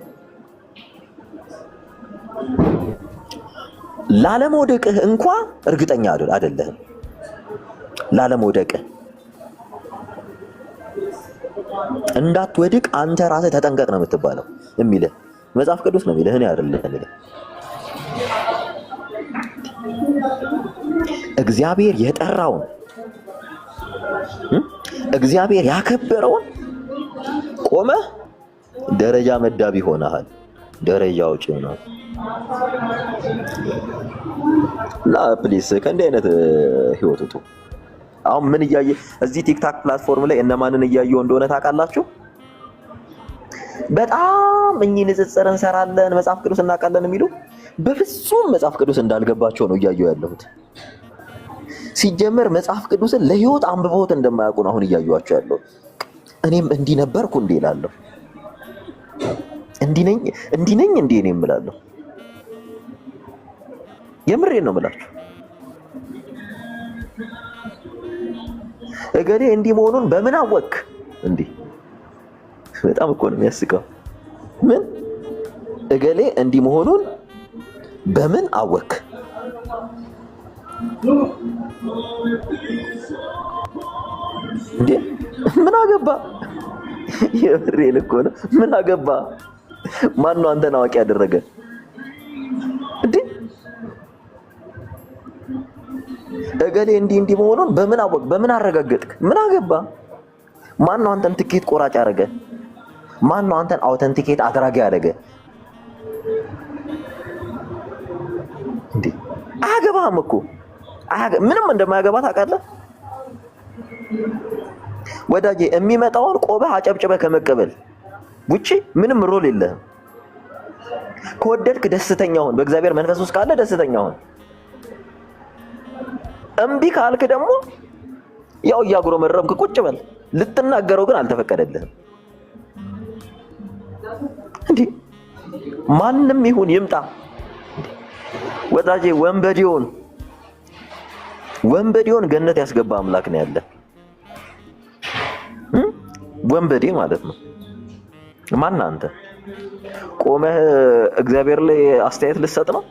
ላለመውደቅህ እንኳ እርግጠኛ አይደለህም። ላለመውደቅህ እንዳትወድቅ አንተ ራስህ ተጠንቀቅ ነው የምትባለው የሚልህ መጽሐፍ ቅዱስ ነው የሚልህ፣ እኔ አይደለም። እግዚአብሔር የጠራውን እግዚአብሔር ያከበረውን ቆመህ ደረጃ መዳቢ ሆነሃል። ደረጃ አውጪ ነው እና ፕሊስ ከእንዲህ አይነት ህይወት ውጡ። አሁን ምን እያየ እዚህ ቲክታክ ፕላትፎርም ላይ እነማንን እያየው እንደሆነ ታውቃላችሁ? በጣም እኚህ ንጽጽር እንሰራለን መጽሐፍ ቅዱስ እናውቃለን የሚሉ በፍጹም መጽሐፍ ቅዱስ እንዳልገባቸው ነው እያየው ያለሁት። ሲጀመር መጽሐፍ ቅዱስን ለህይወት አንብቦት እንደማያውቁ ነው አሁን እያዩዋቸው ያለው። እኔም እንዲህ ነበርኩ እንዴ እላለሁ። እንዲህ ነኝ እንዴ እኔ እምላለሁ። የምሬን ነው የምላችሁ። እገሌ እንዲህ መሆኑን በምን አወክ እንዴ? በጣም እኮ ነው የሚያስቀው። ምን እገሌ እንዲህ መሆኑን በምን አወክ? እንዴ ምን አገባ? የምሬን እኮ ነው። ምን አገባ? ማን ነው አንተን አዋቂ ያደረገ እንዴ? እገሌ እንዲህ መሆኑን በምን አወቅ? በምን አረጋገጥክ? ምን አገባ? ማን ነው አንተን ትኬት ቆራጭ ያደረገ? ማን ነው አንተን አውተንቲኬት አድራጊ ያደረገ እንዴ? አያገባህም እኮ ምንም እንደማያገባ ታውቃለህ ወዳጄ። የሚመጣውን ቆበህ አጨብጭበህ ከመቀበል ውጪ ምንም ሮል የለህም። ከወደድክ ደስተኛ ሁን፣ በእግዚአብሔር መንፈስ ውስጥ ካለ ደስተኛ ሁን። እምቢ ካልክ ደግሞ ያው እያጉረመረምክ ቁጭ በል። ልትናገረው ግን አልተፈቀደልህም። እንዴ ማንም ይሁን ይምጣ ወዳጄ፣ ወንበዴውን ገነት ያስገባ አምላክ ነው ያለ። ወንበዴ ማለት ነው። ማን አንተ ቆመህ እግዚአብሔር ላይ አስተያየት ልትሰጥ ነው?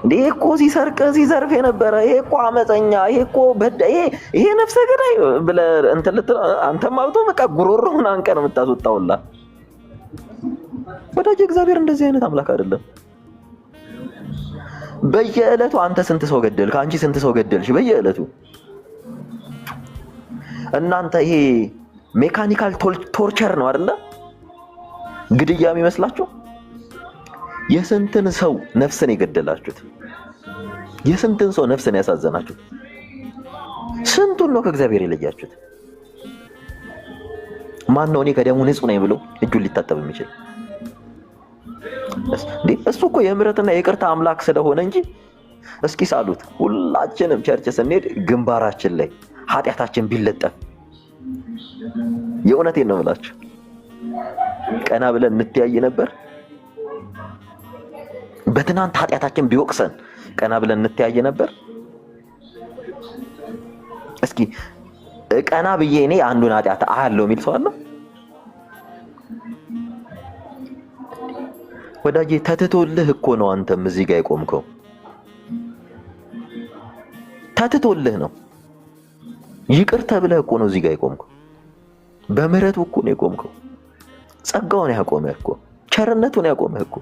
እንዴ እኮ ሲዘርፍ የነበረ ይሄ እኮ አመፀኛ፣ ይሄ እኮ ይሄ ነፍሰ ገዳይ ብለህ እንትን አንተም አውቶ በቃ ጉሮሮውን አንቀህ ነው የምታስወጣውላ። ወዳጄ እግዚአብሔር እንደዚህ አይነት አምላክ አይደለም። በየዕለቱ አንተ ስንት ሰው ገደልክ? አንቺ ስንት ሰው ገደልሽ? በየዕለቱ እናንተ ይሄ ሜካኒካል ቶርቸር ነው አይደለ? ግድያ የሚመስላችሁ? የስንትን ሰው ነፍስን የገደላችሁት? የስንትን ሰው ነፍስን ያሳዘናችሁት? ስንቱን ነው ከእግዚአብሔር የለያችሁት? ማን ነው እኔ ከደሙ ንጹህ ነኝ ብሎ እጁን ሊታጠብ የሚችል? እሱ እኮ የምህረትና የይቅርታ አምላክ ስለሆነ እንጂ። እስኪ ሳሉት ሁላችንም ቸርች ስንሄድ ግንባራችን ላይ ኃጢአታችን ቢለጠፍ የእውነቴን ነው የምላችሁ ቀና ብለን እንተያይ ነበር። በትናንት ኃጢአታችን ቢወቅሰን ቀና ብለን እንተያይ ነበር። እስኪ ቀና ብዬ እኔ አንዱን ኃጢአት አያለው የሚል ሰው አለ? ወዳጄ ተትቶልህ እኮ ነው አንተም እዚህ ጋር የቆምከው። ተትቶልህ ነው። ይቅር ተብለህ እኮ ነው እዚህ ጋር የቆምከው። በምህረቱ እኮ ነው የቆምከው። ጸጋውን ያቆመህ እኮ ቸርነቱን ያቆመህ እኮ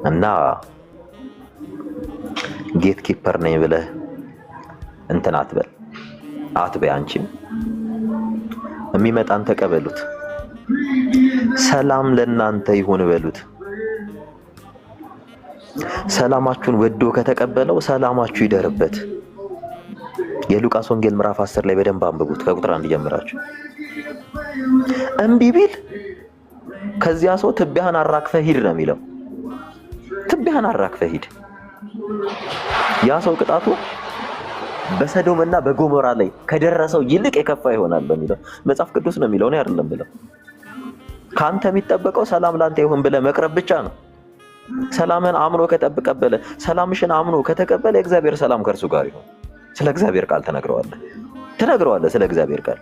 እና ጌት ኪፐር ነኝ ብለህ እንትን አትበይ። አንቺም የሚመጣን ተቀበሉት። ሰላም ለእናንተ ይሁን በሉት። ሰላማችሁን ወዶ ከተቀበለው ሰላማችሁ ይደርበት። የሉቃስ ወንጌል ምዕራፍ 10 ላይ በደንብ አንብቡት ከቁጥር 1 ጀምራችሁ። እምቢ ቢል ከዚያ ሰው ትቢያህን አራግፈህ ሂድ ነው የሚለው። ትቢያህን አራግፈህ ሂድ። ያ ሰው ቅጣቱ በሰዶምና በጎሞራ ላይ ከደረሰው ይልቅ የከፋ ይሆናል በሚለው መጽሐፍ ቅዱስ ነው የሚለው፣ እኔ አይደለም ብለው። ካንተ የሚጠበቀው ሰላም ላንተ ይሁን ብለህ መቅረብ ብቻ ነው። ሰላምን አምኖ ከተቀበለ፣ ሰላምሽን አምኖ ከተቀበለ የእግዚአብሔር ሰላም ከእርሱ ጋር ይሁን። ስለ እግዚአብሔር ቃል ትነግረዋለህ ስለ እግዚአብሔር ቃል።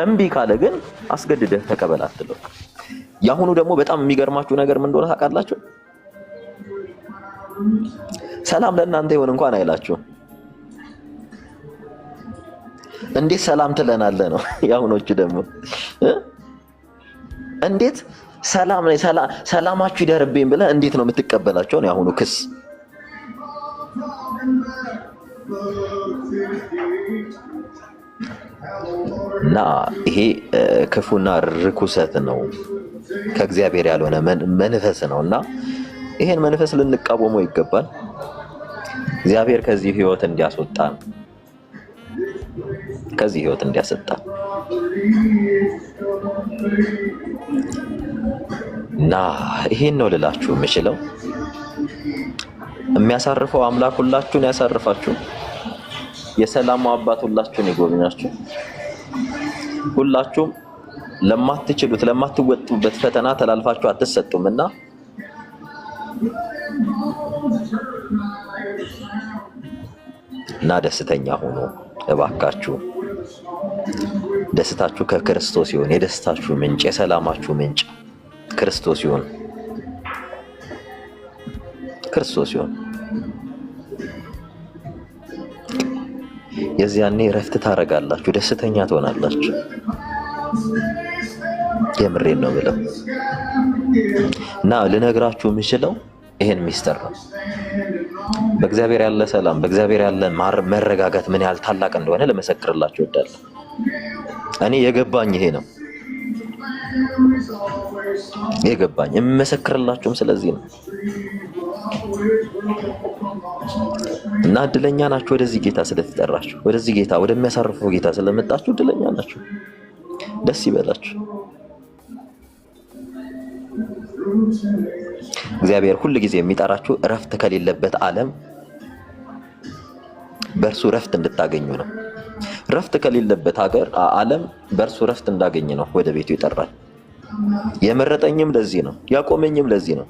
እምቢ ካለ ግን አስገድደህ ተቀበል አትለው። ያሁኑ ደግሞ በጣም የሚገርማችሁ ነገር ምን እንደሆነ ታውቃላችሁ? ሰላም ለእናንተ ይሁን እንኳን አይላችሁም። እንዴት ሰላም ትለናለህ ነው። ያሁኖቹ ደግሞ እንዴት ሰላማችሁ ይደርብኝ ብለህ እንዴት ነው የምትቀበላቸው ነው ያሁኑ ክስ። እና ይሄ ክፉና ርኩሰት ነው፣ ከእግዚአብሔር ያልሆነ መንፈስ ነው። እና ይሄን መንፈስ ልንቃወመው ይገባል። እግዚአብሔር ከዚህ ህይወት እንዲያስወጣን እና ይሄን ነው ልላችሁ የምችለው። የሚያሳርፈው አምላክ ሁላችሁን ያሳርፋችሁ። የሰላም አባት ሁላችሁን ይጎብኛችሁ። ሁላችሁም ለማትችሉት ለማትወጡበት ፈተና ተላልፋችሁ አትሰጡምና እና ደስተኛ ሆኖ እባካችሁ። ደስታችሁ ከክርስቶስ ይሁን። የደስታችሁ ምንጭ፣ የሰላማችሁ ምንጭ ክርስቶስ ይሁን። የዚያኔ እረፍት ታረጋላችሁ፣ ደስተኛ ትሆናላችሁ። የምሬን ነው ብለው እና ልነግራችሁ የምችለው ይሄን ሚስጥር ነው። በእግዚአብሔር ያለ ሰላም፣ በእግዚአብሔር ያለ መረጋጋት ምን ያህል ታላቅ እንደሆነ ለመሰክርላችሁ እወዳለሁ። እኔ የገባኝ ይሄ ነው የምመሰክርላችሁም ስለዚህ ነው። እና እድለኛ ናችሁ ወደዚህ ጌታ ስለተጠራችሁ፣ ወደዚህ ጌታ ወደሚያሳርፈው ጌታ ስለመጣችሁ እድለኛ ናችሁ። ደስ ይበላችሁ። እግዚአብሔር ሁል ጊዜ የሚጠራችሁ እረፍት ከሌለበት ዓለም በእርሱ እረፍት እንድታገኙ ነው። እረፍት ከሌለበት ዓለም በእርሱ እረፍት እንዳገኝ ነው ወደ ቤቱ ይጠራል። የመረጠኝም ለዚህ ነው፣ ያቆመኝም ለዚህ ነው።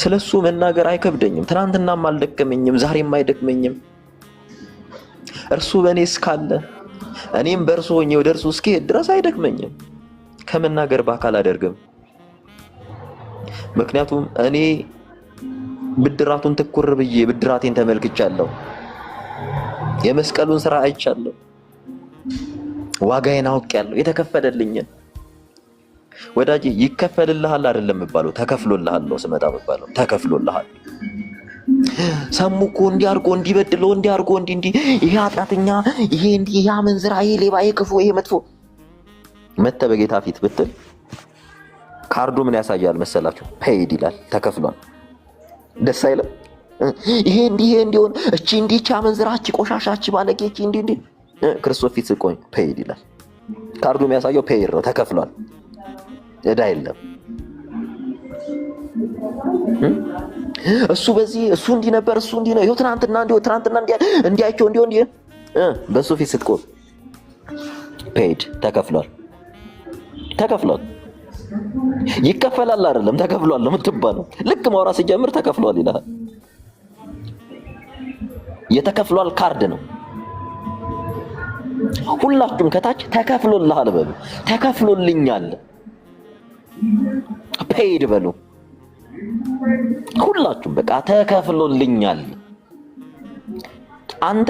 ስለሱ መናገር አይከብደኝም። ትናንትናም አልደከመኝም፣ ዛሬም አይደክመኝም። እርሱ በእኔ እስካለ እኔም በእርሱ ሆኜ ወደ እርሱ እስክሄድ ድረስ አይደክመኝም። ከመናገር በአካል አደርግም። ምክንያቱም እኔ ብድራቱን ትኩር ብዬ ብድራቴን ተመልክቻለሁ። የመስቀሉን ስራ አይቻለሁ። ዋጋዬን አውቄያለሁ፣ የተከፈለልኝን። ወዳጄ ይከፈልልሃል አይደለም የሚባለው፣ ተከፍሎልሃል ነው ስመጣ የሚባለው። ተከፍሎልሃል። ሰሙ እኮ እንዲያርጎ እንዲበድሎ እንዲያርጎ እንዲ ይሄ ኃጢአተኛ፣ ይሄ እንዲ፣ ይሄ አመንዝራ፣ ይሄ ሌባ፣ ይሄ ክፉ፣ ይሄ መጥፎ መተህ በጌታ ፊት ብትል ካርዱ ምን ያሳያል መሰላችሁ? ፔይድ ይላል፣ ተከፍሏል። ደስ አይልም? ይሄ እንዲ፣ ይሄ እንዲሆን፣ እቺ እንዲ፣ እቺ አመንዝራ፣ እቺ ቆሻሻ፣ እቺ ባለጌ፣ እቺ እንዲ ክርስቶስ ፊት ስቆኝ ፔይድ ይላል። ካርዱ የሚያሳየው ፔይድ ነው፣ ተከፍሏል። እዳ የለም። እሱ በዚህ እሱ እንዲህ ነበር፣ እሱ እንዲህ ነው፣ ይኸው ትናንትና እንዲያቸው እንዲህ በሱ ፊት ስትቆም ፔይድ ተከፍሏል። ይከፈላል አይደለም ተከፍሏል ነው የምትባለው። ልክ ማውራት ሲጀምር ተከፍሏል ይላል። የተከፍሏል ካርድ ነው። ሁላችሁም ከታች ተከፍሎልሃል በሉ። ተከፍሎልኛል ፔይድ በሉ። ሁላችሁም በቃ ተከፍሎልኛል። አንተ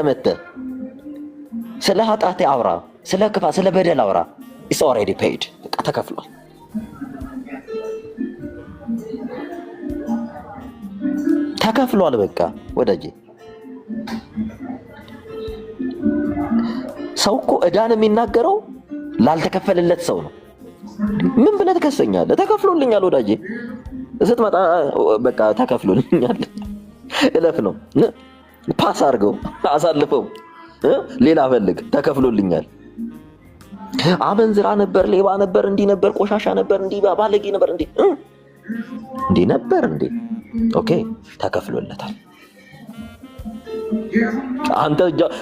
መተህ ስለ ኃጢአቴ አውራ፣ ስለ ክፋት፣ ስለ በደል አውራ። ኢትስ ኦልሬዲ ፔይድ። በቃ ተከፍሏል። ተከፍሏል። በቃ ወዳጄ፣ ሰው እኮ ዕዳን የሚናገረው ላልተከፈለለት ሰው ነው። ምን ብለህ ትከሰኛለህ? ተከፍሎልኛል ወዳጄ። ስትመጣ በቃ ተከፍሎልኛል እለፍ ነው። ፓስ አድርገው፣ አሳልፈው፣ ሌላ ፈልግ። ተከፍሎልኛል። አመንዝራ ነበር፣ ሌባ ነበር፣ እንዲህ ነበር፣ ቆሻሻ ነበር፣ እንዲህ ባለጌ ነበር፣ እንዲህ ነበር እንዴ? ኦኬ፣ ተከፍሎለታል። አንተ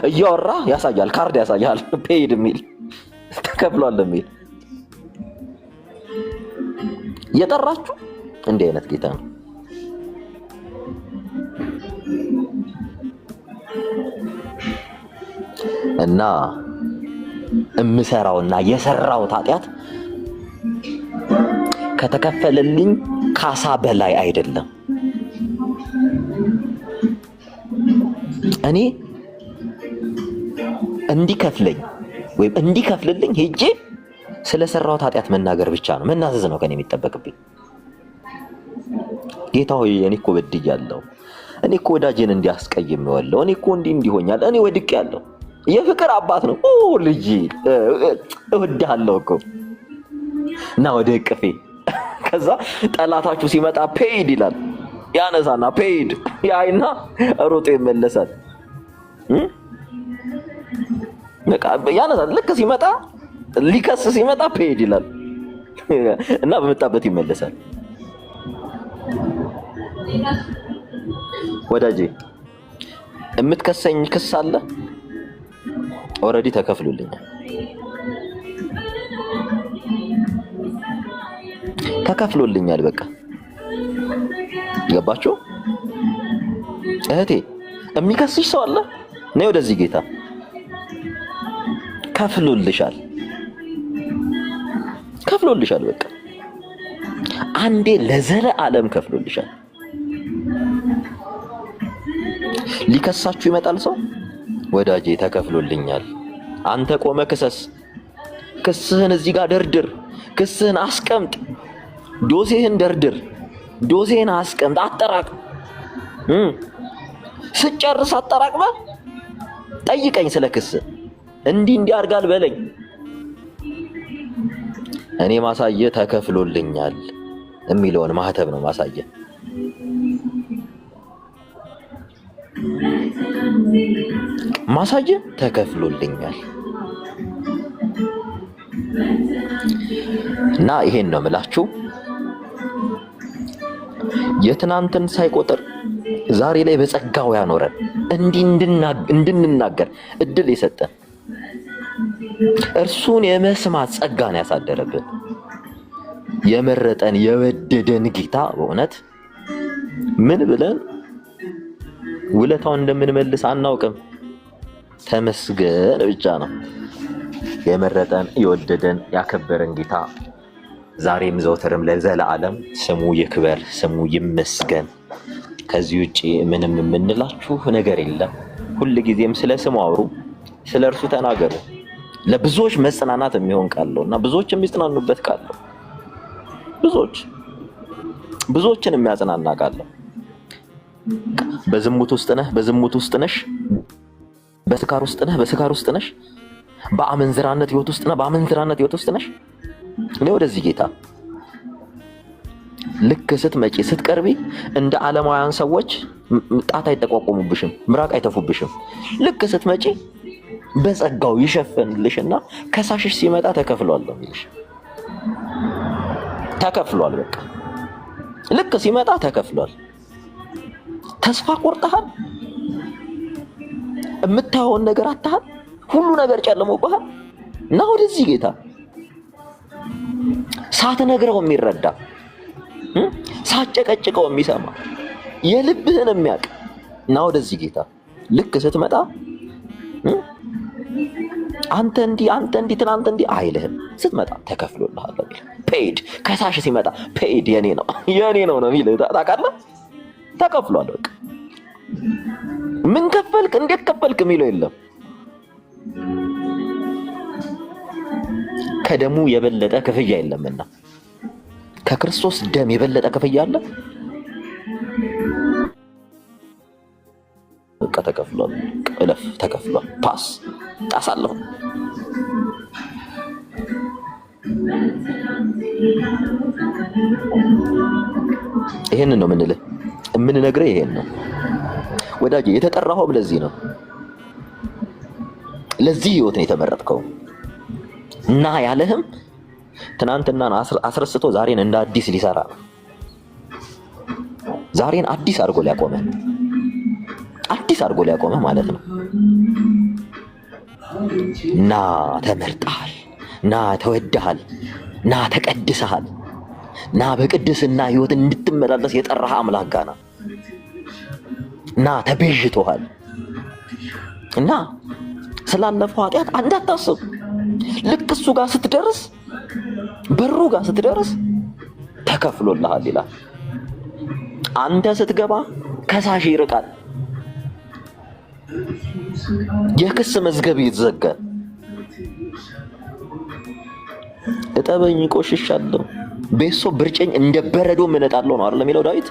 እያወራ ያሳያል፣ ካርድ ያሳያል፣ ፔይድ የሚል ተከፍሏል የሚል የጠራችሁ እንዲህ አይነት ጌታ ነው። እና እምሰራውና የሰራውት ኃጢአት ከተከፈለልኝ ካሳ በላይ አይደለም። እኔ እንዲከፍለኝ ወይም እንዲከፍልልኝ ሄጄ ስለሰራውት ኃጢአት መናገር ብቻ ነው፣ መናዘዝ ነው ከኔ የሚጠበቅብኝ። ጌታ ሆይ እኔ እኮ በድያለሁ፣ እኔ እኮ ወዳጄን እንዲያስቀይሜዋለሁ፣ እኔ እኮ እንዲሆኛል፣ እኔ ወድቄያለሁ። የፍቅር አባት ነው። ልጅ እወድሃለሁ እኮ እና ወደ እቅፌ። ከዛ ጠላታችሁ ሲመጣ ፔይድ ይላል፣ ያነሳና ፔይድ ያይና ሮጦ ይመለሳል። በቃ ያነሳል። ልክ ሲመጣ ሊከስ ሲመጣ ፔይድ ይላል እና በመጣበት ይመለሳል። ወዳጄ የምትከሰኝ ክስ አለ፣ ኦልሬዲ ተከፍሎልኛል። ተከፍሎልኛል። በቃ ገባችሁ? እህቴ የሚከስሽ ሰው አለ? ነይ ወደዚህ ጌታ ከፍሎልሻል። ከፍሎልሻል። በቃ አንዴ ለዘለዓለም ከፍሎልሻል። ሊከሳችሁ ይመጣል ሰው፣ ወዳጄ ተከፍሎልኛል። አንተ ቆመ ክሰስ። ክስህን እዚህ ጋር ደርድር። ክስህን አስቀምጥ። ዶሴህን ደርድር። ዶሴህን አስቀምጥ። አጠራቅም። ስጨርስ አጠራቅመ ጠይቀኝ ስለ ክስ። እንዲህ አድርጋል በለኝ። እኔ ማሳየ ተከፍሎልኛል የሚለውን ማህተብ ነው ማሳየ። ማሳየ ተከፍሎልኛል እና ይሄን ነው የምላችሁ። የትናንትን ሳይቆጥር ዛሬ ላይ በጸጋው ያኖረን እንድንናገር እድል የሰጠን እርሱን የመስማት ጸጋን ያሳደረብን የመረጠን የወደደን ጌታ በእውነት ምን ብለን ውለታውን እንደምንመልስ አናውቅም። ተመስገን ብቻ ነው። የመረጠን የወደደን ያከበረን ጌታ ዛሬም ዘወትርም ለዘለዓለም ስሙ ይክበር፣ ስሙ ይመስገን። ከዚህ ውጪ ምንም የምንላችሁ ነገር የለም። ሁል ጊዜም ስለ ስሙ አውሩ፣ ስለ እርሱ ተናገሩ። ለብዙዎች መጽናናት የሚሆን ቃል ነው እና ብዙዎች የሚጽናኑበት ቃል ነው። ብዙዎችን የሚያጽናና ቃል ነው። በዝሙት ውስጥ ነህ፣ በዝሙት ውስጥ ነሽ፣ በስካር ውስጥ ነህ፣ በስካር ውስጥ ነሽ፣ በአመንዝራነት ህይወት ውስጥ ነህ፣ በአመንዝራነት ህይወት ውስጥ ነሽ። እኔ ወደዚህ ጌታ ልክ ስትመጪ ስትቀርቢ እንደ ዓለማውያን ሰዎች ጣት አይጠቋቆሙብሽም፣ ምራቅ አይተፉብሽም። ልክ ስትመጪ በጸጋው ይሸፍንልሽና ከሳሽሽ ሲመጣ ተከፍሏል ነው የሚልሽ። ተከፍሏል። በቃ ልክ ሲመጣ ተከፍሏል። ተስፋ ቆርጠሃል። የምታየውን ነገር አታሃል። ሁሉ ነገር ጨልሞብሃል እና ወደዚህ ጌታ ሳትነግረው የሚረዳ ሳትጨቀጭቀው የሚሰማ የልብህን የሚያውቅ እና ወደዚህ ጌታ ልክ ስትመጣ አንተ እንዲህ ትናንት እንዲህ አይልህም። ስትመጣ ተከፍሎልሃል ነው የሚልህ። ፔይድ ከሳሽ ሲመጣ ፔይድ የኔ ነው ነው የሚልህ። ታውቃለህ? ተከፍሏል። በቃ ምን ከፈልክ እንዴት ከፈልክ የሚለው የለም። ከደሙ የበለጠ ክፍያ የለምና። ከክርስቶስ ደም የበለጠ ክፍያ አለ? በቃ ተከፍሏል። እለፍ፣ ተከፍሏል። ፓስ ጣሳለሁ። ይሄንን ነው የምንልህ፣ የምንነግርህ ይሄን ነው ወዳጄ። የተጠራኸውም ለዚህ ነው። ለዚህ ህይወት ነው የተመረጥከው። እና ያለህም ትናንትናን አስረስቶ ዛሬን እንደ አዲስ ሊሰራ ነው። ዛሬን አዲስ አድርጎ ሊያቆመህ፣ አዲስ አድርጎ ሊያቆመህ ማለት ነው። ና ተመርጠሃል፣ ና ተወደሃል፣ ና ተቀድሰሃል፣ ና በቅድስና ህይወት እንድትመላለስ የጠራህ አምላክ ጋር ና። ና ተቤዥቶሃል። እና ስላለፈው ኃጢአት እንዳታስብ። ልክ እሱ ጋር ስትደርስ፣ በሩ ጋር ስትደርስ ተከፍሎልሃል ይላል። አንተ ስትገባ ከሳሽ ይርቃል። የክስ መዝገብ ይዘጋል። እጠበኝ ቆሽሻለሁ፣ ቤሶ ብርጨኝ እንደ በረዶ እመነጣለሁ ነው አይደል የሚለው ዳዊት።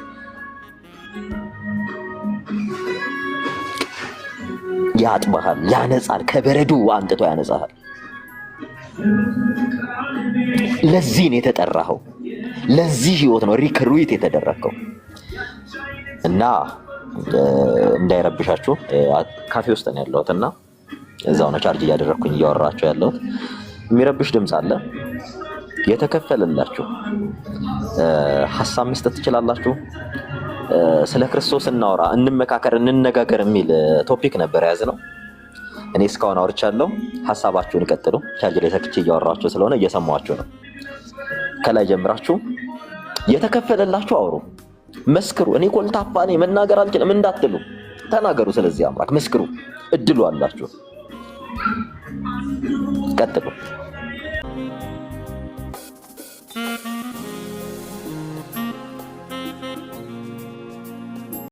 ያጥባሃል፣ ያነጻል፣ ከበረዶ አንጥቶ ያነጻሃል። ለዚህ ነው የተጠራኸው። ለዚህ ህይወት ነው ሪክሩት የተደረገው። እና እንዳይረብሻችሁ ካፌ ውስጥ ነው ያለሁት እና እዛው ነው ቻርጅ እያደረኩኝ እያወራችሁ ያለሁት። የሚረብሽ ድምፅ አለ። የተከፈለላችሁ ሀሳብ መስጠት ትችላላችሁ። ስለ ክርስቶስ እናወራ፣ እንመካከር፣ እንነጋገር የሚል ቶፒክ ነበር የያዝነው። እኔ እስካሁን አውርቻለሁ። ሀሳባችሁን ቀጥሉ። ቻርጅ ላይ ሰክቼ እያወራችሁ ስለሆነ እየሰማችሁ ነው። ከላይ ጀምራችሁ የተከፈለላችሁ አውሩ፣ መስክሩ። እኔ ኮልታፋ ነኝ መናገር አልችልም እንዳትሉ፣ ተናገሩ። ስለዚህ አምላክ መስክሩ፣ እድሉ አላችሁ። ቀጥሉ።